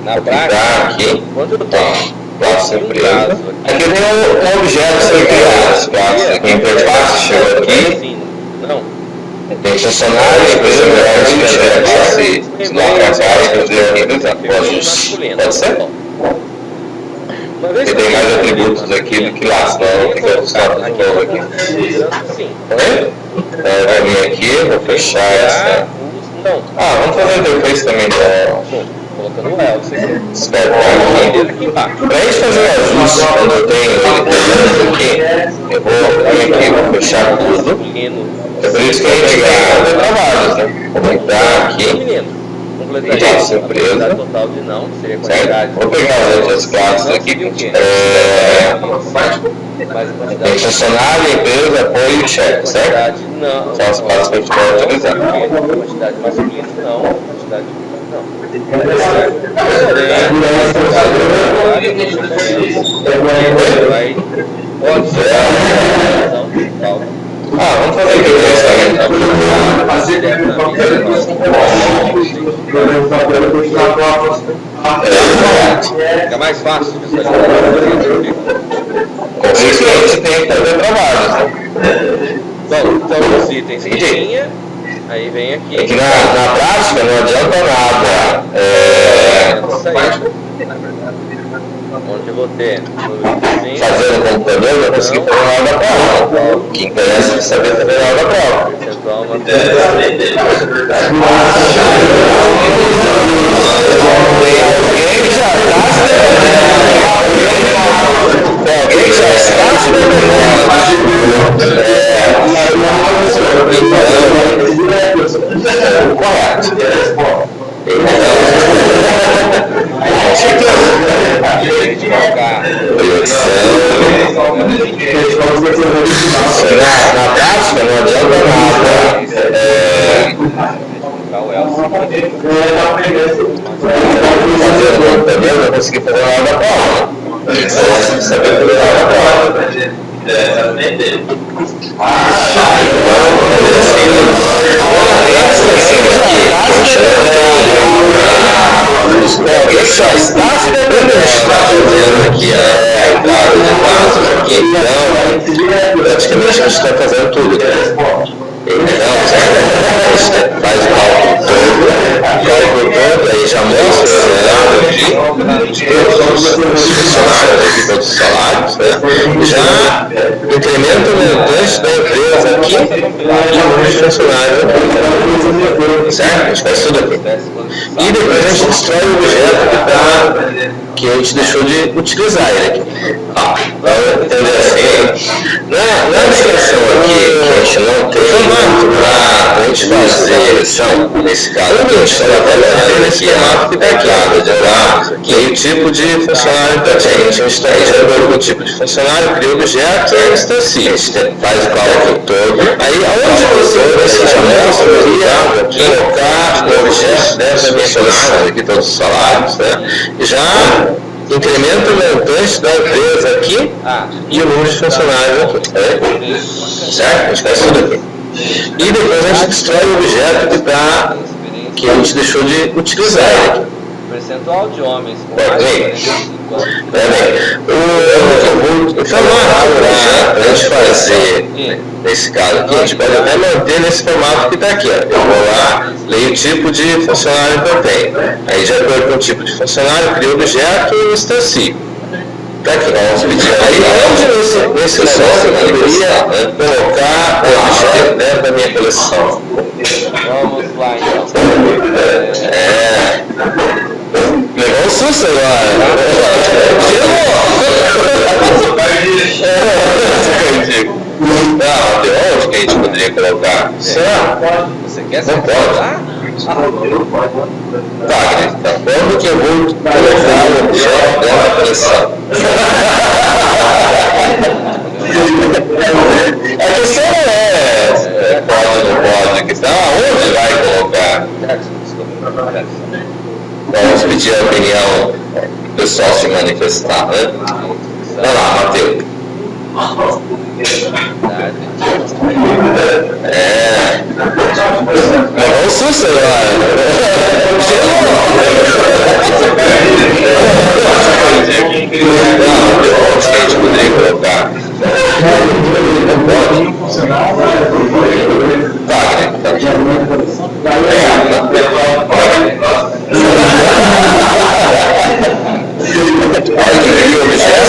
na prática, aqui, quando eu tenho classe empresa. Aqui tem um objeto sendo criado. Aqui a interface chegou aqui. Não. Tem funcionário, empresa grande, classe deslocar a fazer aqui. Pode ser? Porque tem mais atributos aqui do que lá, senão tem que buscar de novo aqui. Sim. Oi? Vai vir aqui, vou fechar essa. Não. Vamos fazer a interface também, então. Colocando o Elcio aqui. Despertar aqui. Aqui embaixo. Para a gente fazer o ajuste, quando eu tenho ele aqui, eu vou vir aqui, vou fechar tudo. É por isso que a gente tem que fazer trabalhos, né? Vou entrar aqui. Completar surpresa. Total de não, seria Certo? Vou pegar as outras classes aqui. Tem funcionário, empresa, apoio e chefe, certo? Não. São as classes que a gente vai utilizar. Quantidade masculina, não. Quantidade não. Pode ser. Vamos fazer aqui Fica mais fácil. Com isso que a gente tem que fazer trabalhos. Então, os itens que tinha, aí vem aqui. Aqui na prática não adianta nada. Onde eu vou ter fazer no computador, eu consegui fazer na hora da prova. O que interessa é saber fazer na hora da prova. Alguém já está se correto. Na prática não adianta nada. Eu consegui fazer nada da prova. Saber fazer nada da prova. Já está se fazendo aqui a entrada de dados aqui, então praticamente a gente está fazendo tudo. Então, a gente faz o cálculo todo, aí já mostra aqui todos os funcionários aqui, todos os salários, né? Já incrementa o montante da empresa aqui e o número de funcionários aqui. Certo? A gente faz tudo aqui. E depois a gente destrói o objeto que a gente deixou de utilizar ele aqui. Vamos entender assim, na descrição aqui, que a gente não tem formato para a gente fazer eleição, nesse caso aqui, a gente só vai fazer nesse formato que está aqui, que é o tipo de funcionário que a gente está aí, já o tipo de funcionário, cria o objeto e a instancia. A gente faz o cálculo todo. Aí, aonde você já mostra, colocar o objeto dessa funcionário, aqui todos os salários, né? Já incrementa o montante da empresa aqui e o número de funcionários aqui. Certo? A gente faz tudo aqui. E depois a gente destrói o objeto que a gente deixou de utilizar ele aqui. Percentual de homens com mais de 45 anos. O formato para a gente fazer, nesse caso aqui, a gente pode até manter nesse formato que está aqui. Ó. Eu vou lá, leio o tipo de funcionário que eu tenho. Aí, de acordo com o tipo de funcionário, crio o objeto e instancio. Tá aqui, vamos pedir. Aí, onde nesse negócio eu poderia colocar o objeto dentro da minha coleção? Vamos lá, então. Levou um susto agora. Não, onde que a gente poderia colocar? Você quer ser colocar? Tá, então. Quando que eu vou colocar o objeto dentro da coleção? A questão não é pode ou não pode, a questão é onde vai colocar. Vamos pedir a opinião do pessoal se manifestar, né? Vai lá, Matheus. Levou um susto agora. Não, onde que a gente poderia colocar? Tá, então. Olha que o objeto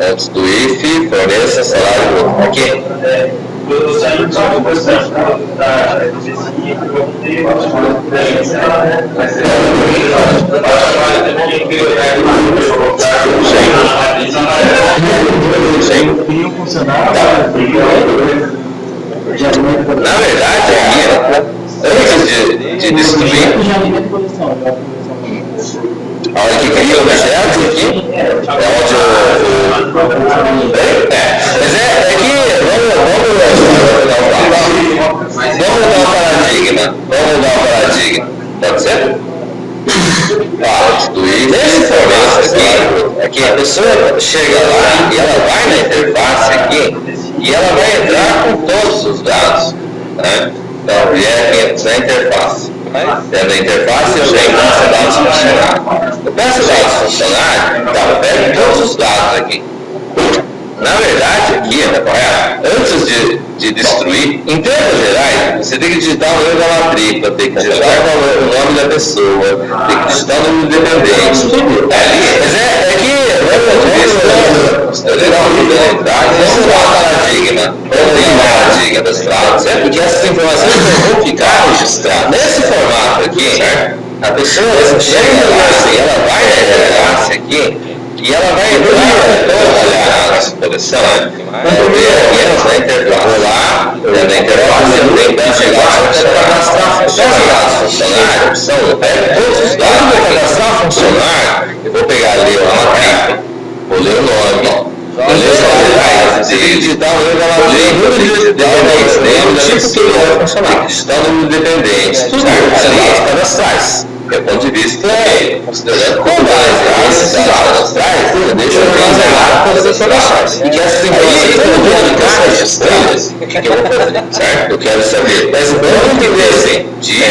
Antes do if, forneça salário bruto. Aqui. Na verdade, aqui, antes de destruir, a hora que cria o objeto aqui, é onde mas é que vamos mudar o paradigma. Pode ser? Nesse formato aqui, a pessoa chega lá e ela vai na interface aqui e ela vai entrar com todos os dados, né? Então, vier aqui na interface. Dentro da interface eu já peço dados funcionários. Eu peço dados funcionários, então eu pego todos os dados aqui. Na verdade, aqui, antes de destruir, em termos gerais, você tem que digitar o número da matrícula, tem que digitar o nome da pessoa, tem que digitar o número do dependente, tudo ali. Mas é que, vamos lá o paradigma das frases, porque essas informações vão ficar registradas. Nesse formato aqui, certo? A pessoa chega lá e ela vai na interface aqui, e ela vai entrar nessa coleção, na interface. Lá, na interface, eu tenho que chegar para cadastrar funcionário. Todos os dados para cadastrar funcionário, eu vou pegar ali a matrícula, vou ler o nome, vou ler os detalhes, digitar o número de dependentes dele, o tipo que ele vai funcionar, digitar o número de dependentes, tudo são dados cadastrais. Do ponto de vista, considerando com base nesses dados cadastrais, deixa eu reservar todas as informações. E que essas informações vão ficar registradas. O que eu vou fazer? Certo? Eu quero saber. Mas vamos entender assim, de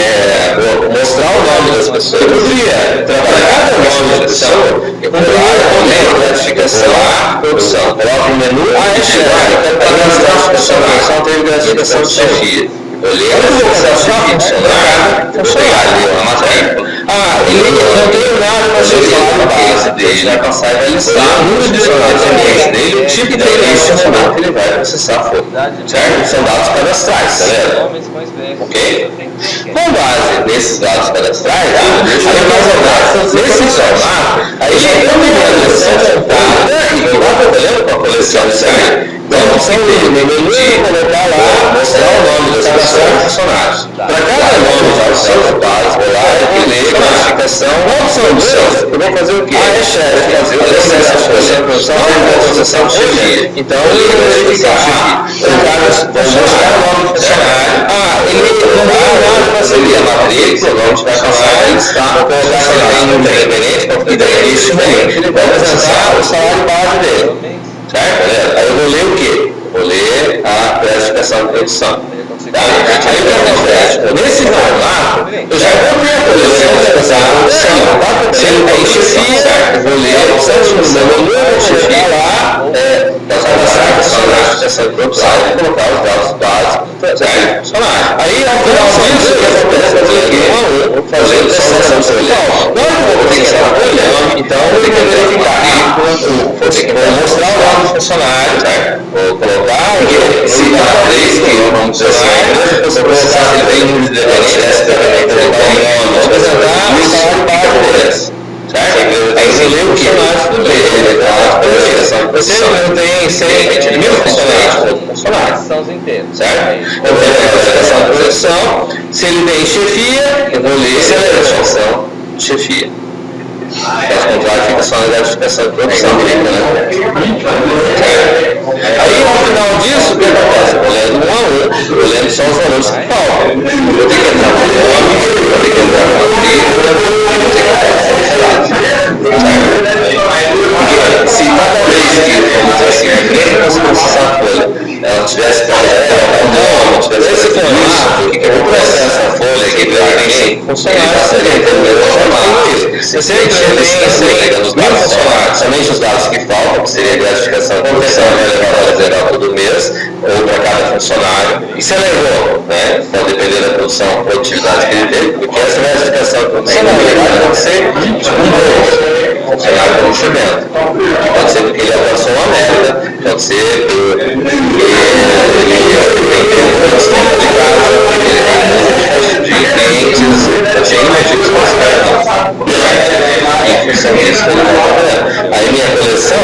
mostrar o nome das pessoas. Eu poderia trabalhar o nome da pessoa, eu poderia a gratificação, a produção. Coloco no menu, chegar, cadastrar as pessoas, não teve gratificação de chefia. Eu li a gratificação funcionário, vou pegar ali uma matrícula. Ele não tem nada para chegar na base dele, vai passar e vai listar o número de funcionários dele, o tipo de funcionário que ele vai processar, certo? São dados cadastrais, tá vendo? Ok? Com base nesses dados cadastrais, deixa eu mais nesse formato, aí já tem uma coleção montada e vai trabalhando com a coleção de série. Então, você tem no menu colocar lá, mostrar o nome das pessoas funcionários. Para cada nome dos seus dados, vou lá e ler a classificação. Qual são os seus? Eu vou fazer o quê? Chefe, fazer o processo de produção e processação de chefia. Então, ele vai verificar chefia. Vou mostrar o nome do funcionário. Ele não vai nada para seguir a matrícula, o nome do funcionário, ele está. Vou colocar se ele tem um independente, porque daí isso ele vai apresentar o salário base dele. Certo? Aí eu vou ler o quê? Vou ler a classificação de produção. Tá? Aí o que acontece? Nesse formato, eu já vou ter a coleção da produção. Se ele tem chefia, eu vou ler a chefia lá, classificação de produção e colocar os dados básicos. Certo? Aí, ao final disso, eu vou fazer o quê? Vou fazer a seleção de produção. Não vou ter que ser olhando, então eu tenho que verificar. Vou mostrar o nome do funcionário, certo? Vou colocar aqui, se dá 3 que vamos dizer assim, vou colocar se ele tem número de dependentes, vou apresentar o salário básico deles. Certo? Aí você lê o funcionário dele, se ele não tem 100 mil funcionários, São os inteiros. certo? Eu vou ler a classificação de produção, se ele tem chefia, eu vou ler se ele é classificação de chefia. Caso contrário, fica só na gratificação de produção, né? Aí, ao final disso, o que acontece? Eu vou lendo 1 a 1, eu lendo só os valores que faltam. Eu tenho que entrar no nome, eu tenho que entrar no matrícula, eu tenho que entrar no porque se cada vez que, vamos dizer assim, a empresa fosse processar a folha, ela tivesse esse formato, o que eu vou processar essa folha aqui para alguém funcionar, seria entender o formato. Se você pega nos dados funcionários, somente os dados que faltam, que seria a gratificação de produção, geral todo mês, ou para cada funcionário, e se elevou, né? Pode depender da produção, produtividade que ele teve, porque essa gratificação de produção, na verdade, pode ser de um funcionário como cimento. Pode ser porque ele alcançou uma meta. pode ser porque ele tem bastante de casa, ele tem de clientes, cheio de registros em função disso, aí minha coleção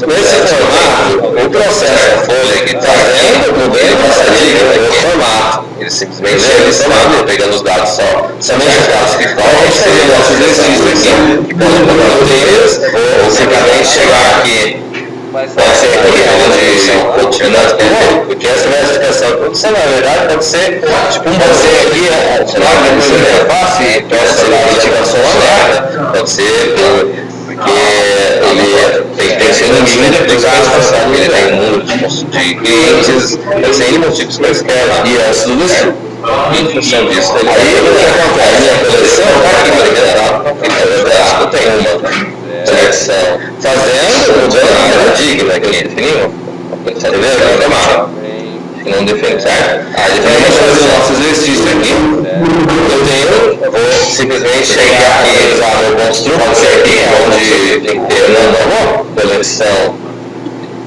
nesse formato, o processo da folha que está fazendo, ele passaria em outro formato. Ele simplesmente selecionando, pegando os dados somente os dados que faltam, a gente fazer nosso exercício aqui, que pode botar os deles, ou simplesmente chegar aqui, pode ser aqui onde continuar, porque essa verificação de produção, na verdade, pode ser, tipo, pode ser aqui, lá na interface, essa verificação alerta, pode ser porque ele tem sido um nível de aplicação, ele tem um número de clientes, pode ser N motivos que eles querem, e é tudo isso. Em função disso, aí o que acontece? A minha coleção está aqui, eu tenho uma seleção fazendo o paradigma aqui, definimos? Entendeu? Não defende, certo? Aí definimos fazer os nossos exercícios aqui. Eu vou simplesmente chegar aqui e usar meu construtor, pode ser aqui, onde tem que ter uma coleção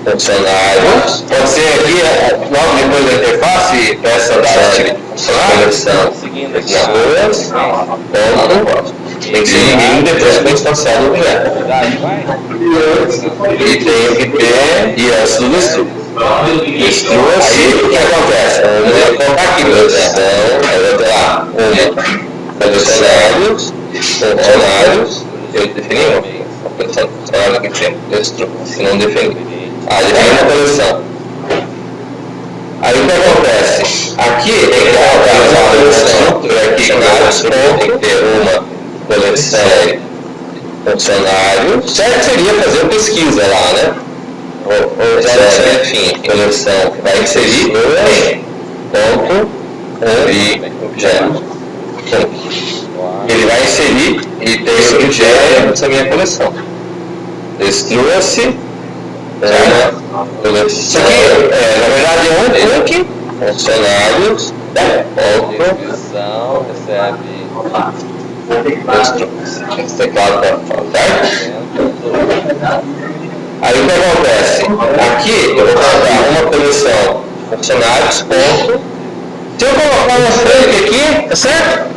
funcionários. Pode ser aqui, logo depois da interface, peça da coleção pessoas, ponto, tem que ser ninguém depois da instancial do lugar. E tem que ter, e é tudo isso. Aí o que acontece? Eu vou colocar aqui coleção, eu vou ter lá funcionários, eu defini uma coleção de funcionários que tem se não defini. Aí defini uma coleção. Aí o que acontece? Aqui tem que colocar uma coleção, aqui tem que ter uma coleção funcionários, certo seria fazer pesquisa lá, né? Enfim, coleção vai inserir ponto e objeto. Ele vai inserir e tem esse objeto nessa minha coleção. Destrua-se coleção. Isso aqui, na verdade, é um hook, funcionários, descrição, recebe esse teclado para certo? Aí o que acontece? Aqui eu vou colocar uma coleção funcionários, ponto. Se eu colocar uma fake aqui, tá certo?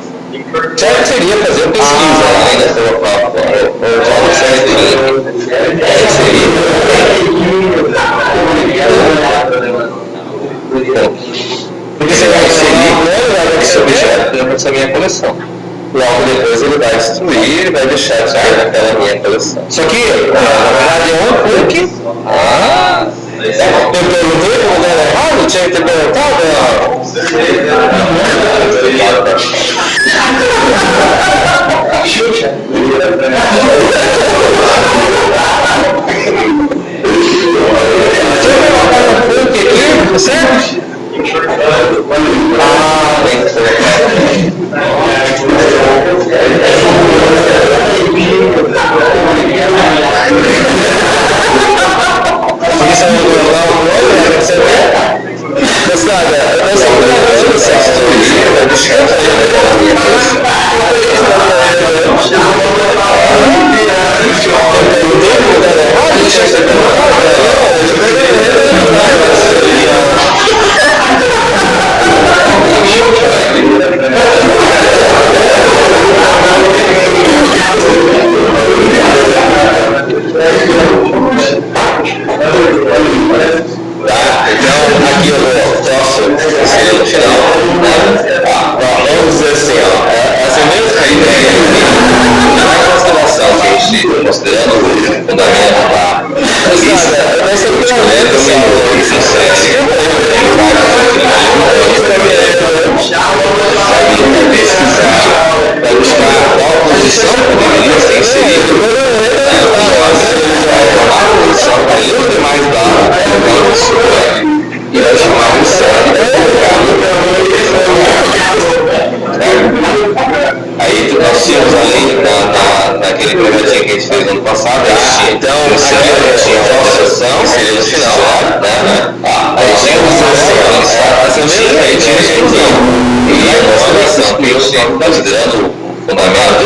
Certo seria fazer pesquisa lá, né? Se eu colocar porque você vai inserir esse objeto dentro dessa minha coleção. Logo depois ele vai destruir e vai deixar de sair daquela minha coleção. Isso aqui, na verdade, é um hook. Eu perguntei como era errado, tinha que ter perguntado. Certo? Tem que ser. Isso é um mostrada, essa então aqui eu posso inserir no final, né? Vamos dizer assim, essa mesma ideia na constelação que a gente considerando o fundamento da lista, nós estamos escolhendo pesquisar, vai buscar qual posição que deveria ser inserida, a posição para ler os demais dados e vai chamar um série aí nós tínhamos ali naquele projetinho que a gente fez no ano passado, então tinha uma sessão, seria no final, né? Aí tinha uma sessão, essa mesma aí tinha e a consideração que eu sempre considerando o fundamento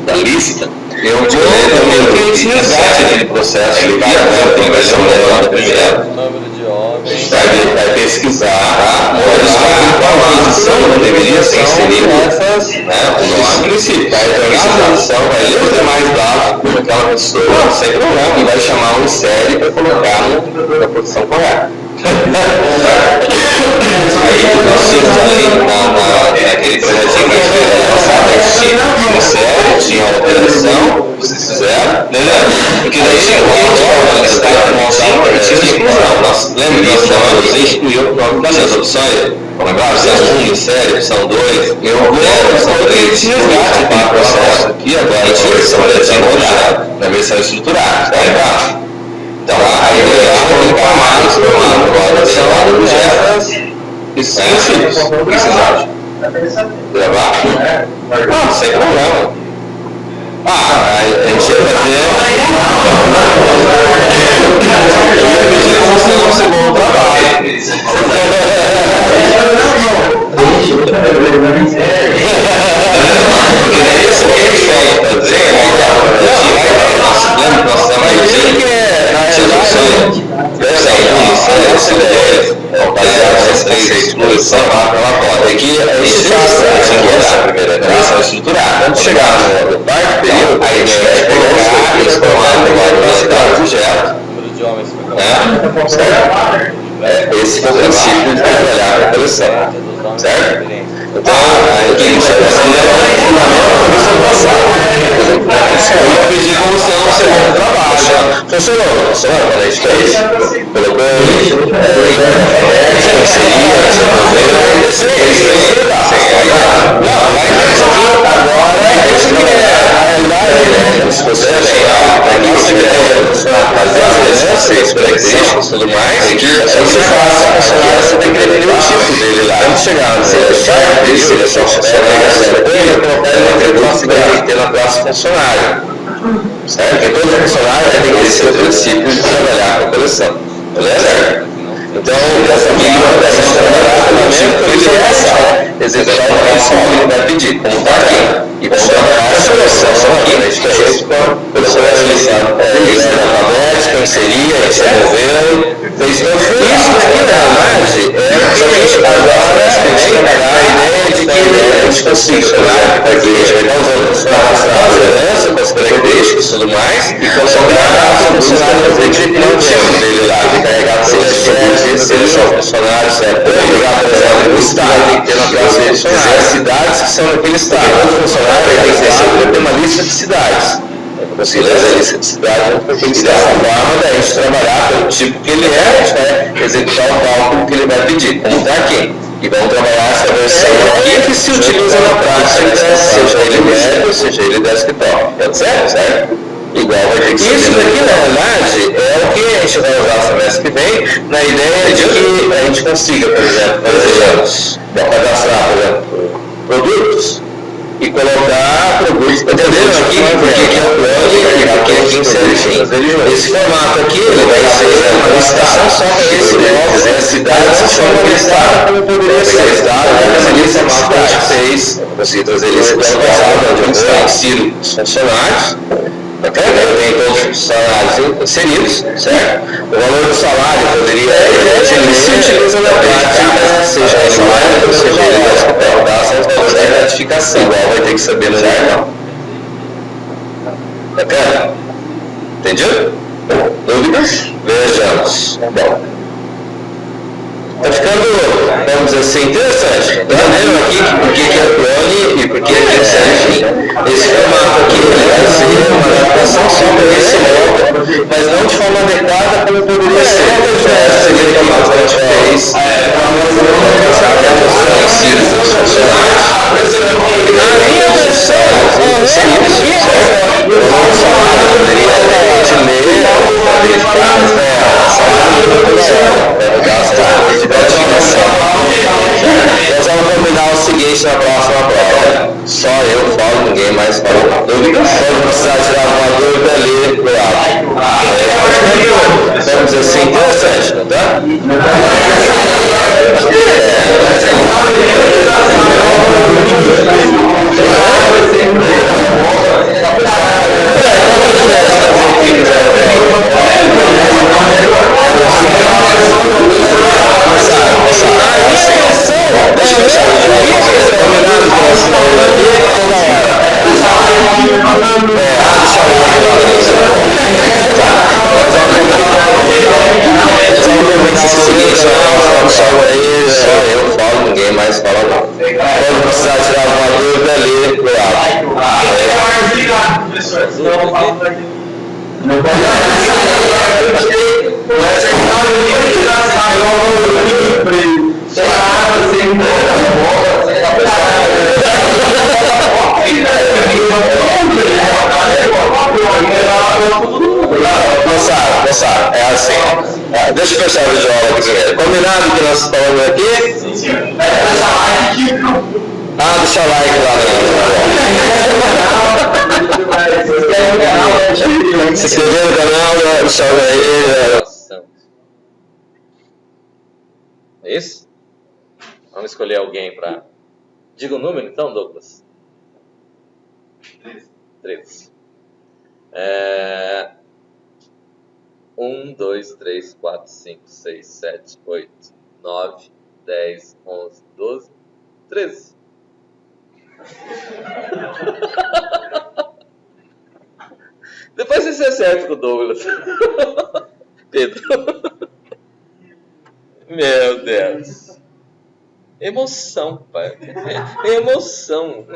da lista, eu tinha necessidade daquele processo processo ele vai agora, ele vai chamar primeiro. Número de homens. Vai pesquisar, qual posição não deveria ser inserida, o nome em si. Então a organização vai ler os demais dados daquela pessoa, sem problema, e vai chamar um série para colocar na posição correta. Aí nós tínhamos ali naquele projetinho que a gente fez passado, tinha alteração, vocês fizeram, porque daí tinha uma listagem e tinha exclusão. Nós lembramos, nós excluímos o nome das opções. Opção 1 em série, opção 2, eu vou, opção 3, tinha resgate para o processo aqui, agora a versão rodada na versão estruturada, está embaixo. Então, aí eu vou informar agora são objetos específicos. O que vocês acham? Gravar? Não, sem problema. A gente ia fazer. Você não se bom trabalho. Porque é isso que a gente tem que fazer. Nós temos aqui aqui a gente passa a primeira versão estruturada. Quando chegar no quarto período, aí a gente vai pegar e transformar no velocidade do objeto. Número de homens foi Certo? Esse é o princípio de trabalhar a coleção. Certo? Então, o que a gente vai fazer é o fundamento da passada. Eu pedi como se não fosse um trabalho. Funcionou quando a gente fez. Colocou se você características e tudo mais, você faz essa decretar o tipo dele lá. Quando chegar no certo, ele é só funcionário, ele consegue ter na classe funcionário. Certo? Porque todo funcionário tem que ter seu princípio de trabalhar com a coleção. Beleza? Então, essa executar o próximo que ele vai pedir, como está aqui. E vamos trabalhar essa solução aqui, a gente fez com a pessoa alfabética, inseria, desenvolveu, fez tudo isso aqui, na verdade, é o que a gente agora trabalhar a ideia de que a gente consiga trabalhar aqui, a gente vai estar usando a liderança, com as características e tudo mais, e colocar o funcionário fazer de não dele lá, de carregar todos os chefes, se eles são funcionários, pegar, por exemplo, o estado, tem que ter na classe de funcionários, as cidades que são naquele estado, todo funcionário tem que ter uma lista de cidades. Conseguir fazer a lista de cidades, e dessa forma, daí a gente trabalhar pelo tipo que ele é, a gente vai executar o cálculo que ele vai pedir, como está aqui. E vamos trabalhar essa versão aqui que se utiliza na prática, seja ele web, seja ele desktop. Tá certo? Igual vai ter que ser. Isso daqui, na verdade, é o que a gente vai usar semestre que vem, na ideia de que a gente consiga, por exemplo, cadastrar, por exemplo, produtos e colocar produtos. Entenderam aqui? Porque aqui é o plano e aqui é quem serve. Esse formato aqui ele vai ser uma licitação só para esse modo. As cidades de forma listada como poderia ser. Mas ali esse formato que a gente fez, eu consegui trazer ele para o passado, onde eu insiro os funcionários. Tem todos os funcionários inseridos, certo? O valor do salário poderia se utiliza na prática, seja ele web, seja ele desktop, tá? São os valores de gratificação, igual vai ter que saber no jornal. Bacana? Entendido? Dúvidas? Vejamos. Bom. Está ficando, vamos dizer assim, interessante. Entenderam aqui por que é clone e por que é serve? Esse formato aqui vai ser uma adaptação só para esse modo, mas não de forma adequada como poderia ser. Seria o formato que a gente fez dos funcionários. A minha versão é isso, certo? O funcionário poderia ler, verificar, nós vamos combinar o seguinte na próxima prova. Só eu falo, ninguém mais fala. Dúvida? Se precisar tirar uma dúvida, Não pode moçada, é assim. Deixa eu fechar o vídeo aqui primeiro. Combinado que nós estamos aqui? Deixa o like lá. Se inscrever no canal, deixa aí. É isso? Vamos escolher alguém para... Diga o número então, Douglas. 13. 1, 2, 3, 4, 5, 6, 7, 8, 9, 10, 11, 12, 13. Depois você acerta com o Douglas. Pedro. Meu Deus. Emoção, pai. Emoção.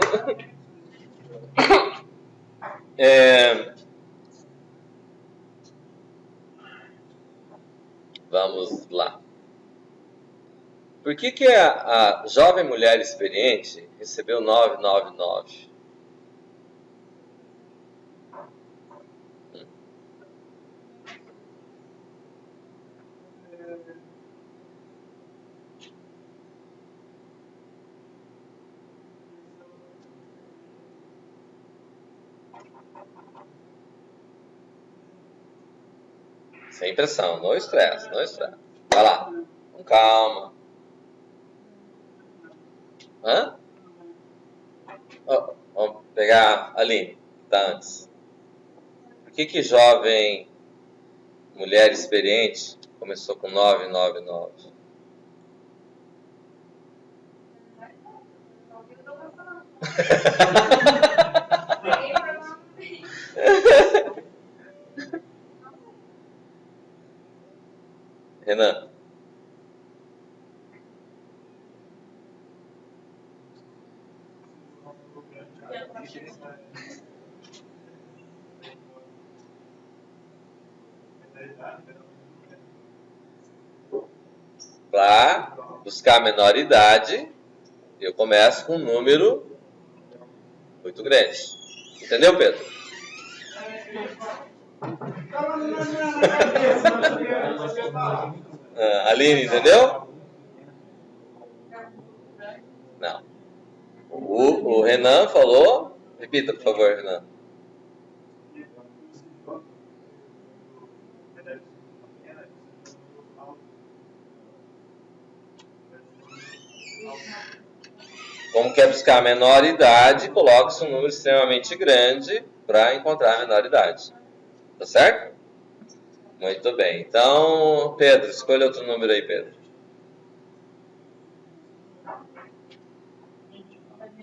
Vamos lá. Por que a jovem mulher experiente recebeu 999? Sem pressão, não estresse, não estresse. Vai lá, com calma. Vamos pegar a Aline, que está antes. Por que jovem mulher experiente começou com 999? Renan. Para buscar a menor idade, eu começo com um número muito grande. Entendeu, Pedro? Aline, entendeu? Não. O Renan falou. Repita, por favor, Renan. Como quer buscar a menor idade, coloque-se um número extremamente grande para encontrar a menor idade. Tá certo? Muito bem. Então, Pedro, escolha outro número aí, Pedro.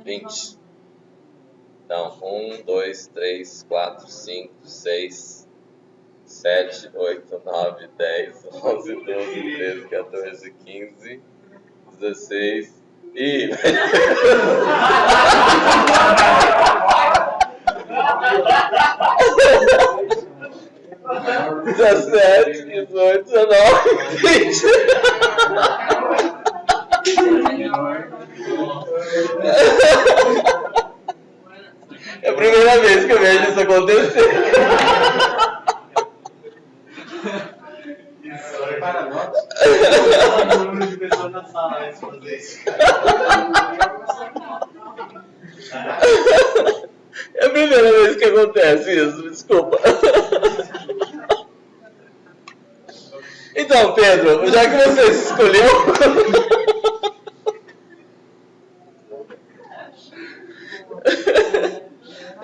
20. Então, 1, 2, 3, 4, 5, 6, 7, 8, 9, 10, 11, 12, 13, 14, 15, 16 e... 17, 18, 19, 20. É a primeira vez que eu vejo isso acontecer. É a primeira vez que acontece isso, desculpa. Então, Pedro, já que você escolheu...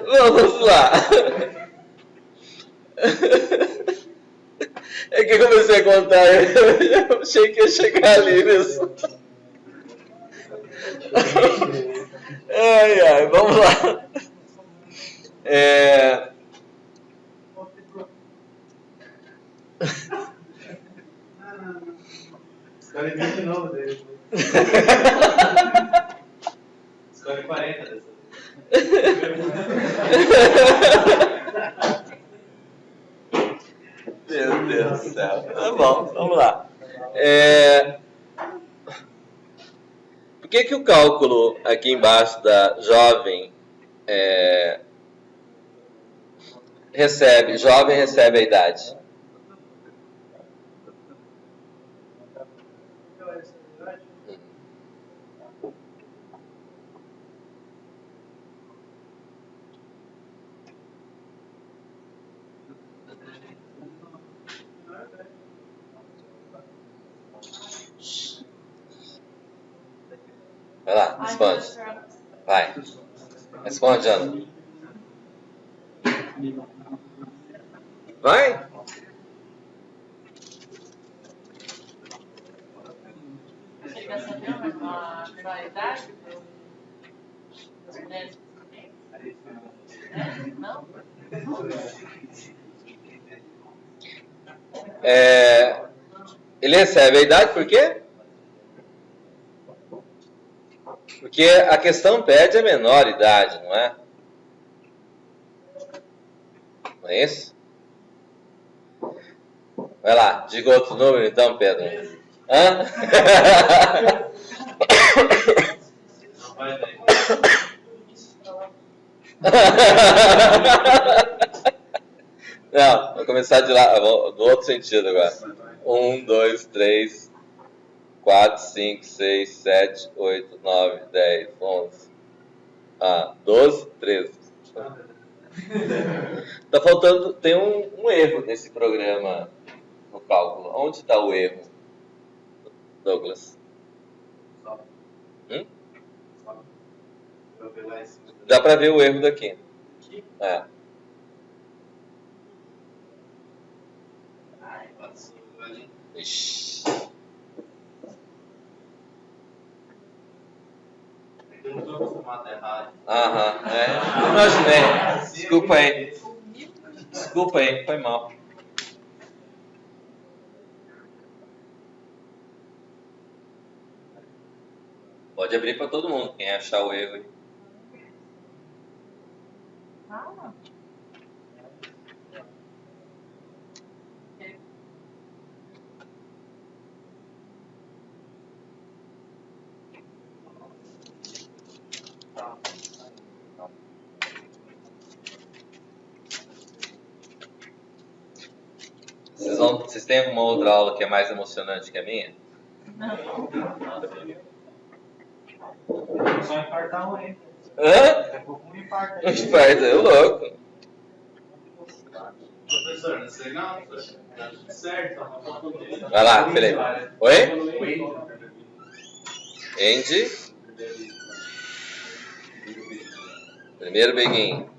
Vamos lá. É que eu comecei a contar, eu achei que ia chegar ali mesmo. Ai, vamos lá. Escolhe 20 de novo dele. Escolhe 40 dessa vez. Meu Deus do céu. Tá bom, vamos lá. Por que o cálculo aqui embaixo da jovem jovem recebe a idade? Vai lá, responde. Vai. Responde, Ana. Vai. Você quer saber a idade das mulheres? Não? Ele recebe a idade por quê? Porque a questão pede a menor idade, não é? Não é isso? Vai lá, diga outro número então, Pedro. Hã? Não, vou começar de lá, do outro sentido agora. 1, 2, 3, 4, 5, 6, 7, 8, 9, 10, 11, 12, 13. Tá faltando, tem um erro nesse programa no cálculo. Onde está o erro, Douglas? Dá para ver o erro daqui. Ixi. Eu não estou acostumado a errar. Imaginei. Desculpa aí, foi mal. Pode abrir para todo mundo, quem achar o erro aí. Vocês têm alguma outra aula que é mais emocionante que a minha? Só infartar um aí. Hã? Daqui a pouco um infarta. Um infarto, é louco. Professor, não sei não. Tá tudo certo. Vai lá, Felipe. Oi? Andy. Primeiro beguinho.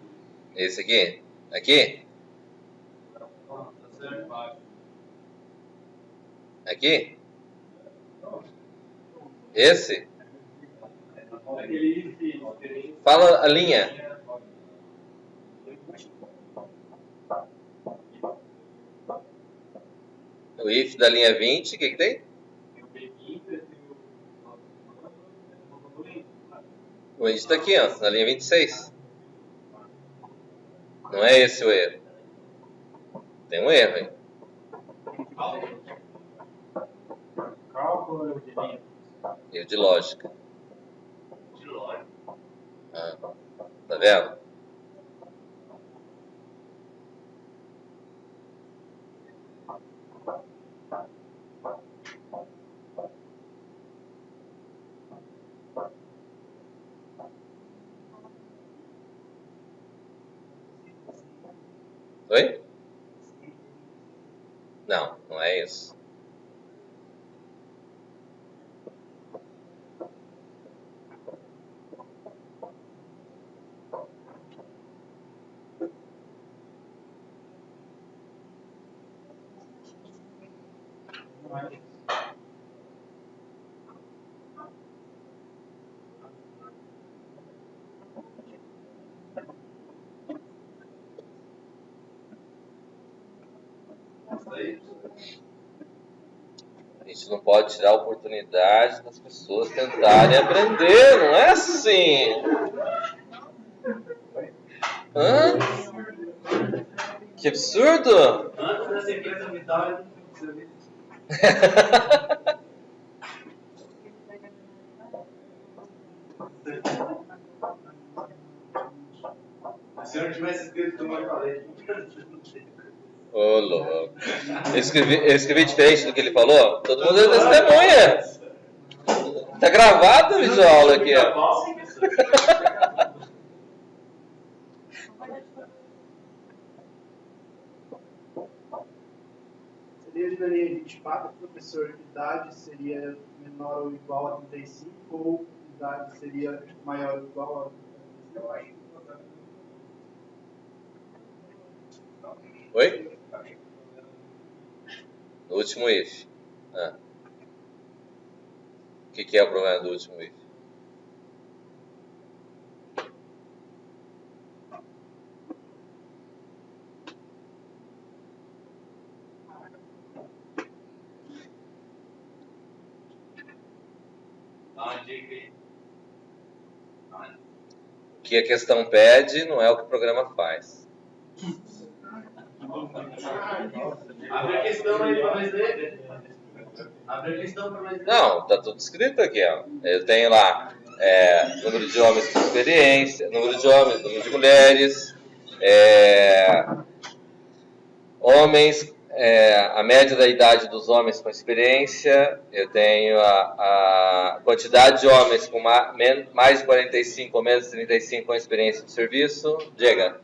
Esse aqui? Aqui? Aqui? Esse? Fala a linha. O if da linha 20, o que tem? O índice está aqui, ó, na linha 26. Não é esse o erro. Tem um erro aí. Cálculo de linha. Erro de lógica. De lógica. Tá vendo? Oi? Não, não é isso. A gente não pode tirar a oportunidade das pessoas tentarem aprender, não é assim. Hã? Que absurdo! Antes da sequência vital, se eu não tivesse escrito como eu falei. Ô, louco. Eu escrevi diferente do que ele falou? Todo mundo é testemunha. Tá gravado a videoaula aqui, ó. Seria diferente 24, professor, idade seria menor ou igual a 35 ou idade seria maior ou igual a 35? Oi? No último if. Ah. O que é o problema do último if? O que a questão pede não é o que o programa faz. Abre a questão aí pra nós ler. Abre a questão pra nós ler. Não, tá tudo escrito aqui, ó. Eu tenho lá número de homens com experiência, número de homens, número de mulheres, homens, a média da idade dos homens com experiência, eu tenho a quantidade de homens com mais de 45 ou menos de 35 com experiência de serviço. Diga.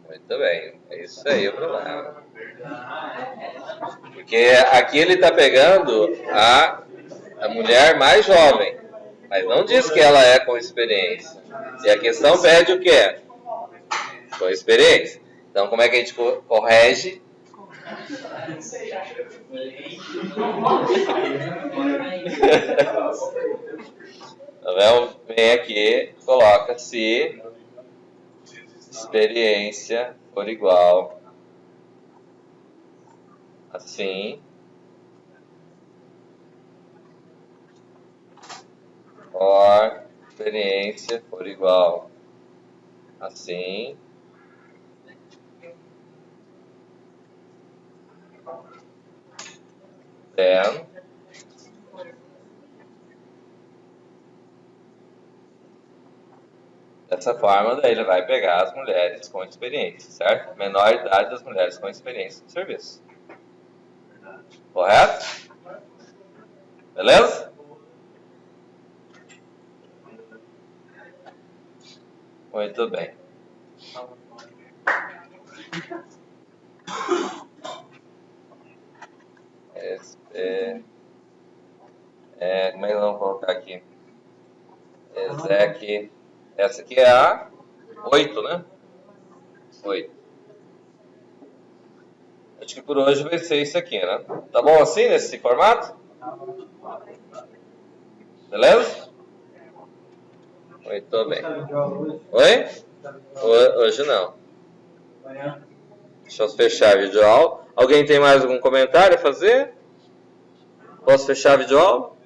Muito bem, é isso aí o problema. Porque aqui ele está pegando a mulher mais jovem, mas não diz que ela é com experiência. E a questão pede o quê? Com experiência. Então como é que a gente corrige? Então vem aqui, coloca se experiência for igual assim, or experiência for igual assim, then dessa forma, daí ele vai pegar as mulheres com experiência, certo? Menor idade das mulheres com experiência de serviço. Correto? Beleza? Muito bem. Como é que vamos colocar aqui? Exec. Essa aqui é a 8, né? 8. Acho que por hoje vai ser isso aqui, né? Tá bom assim, nesse formato? Beleza? Muito bem. Oi? Hoje não. Deixa eu fechar a videoaula. Alguém tem mais algum comentário a fazer? Posso fechar a videoaula?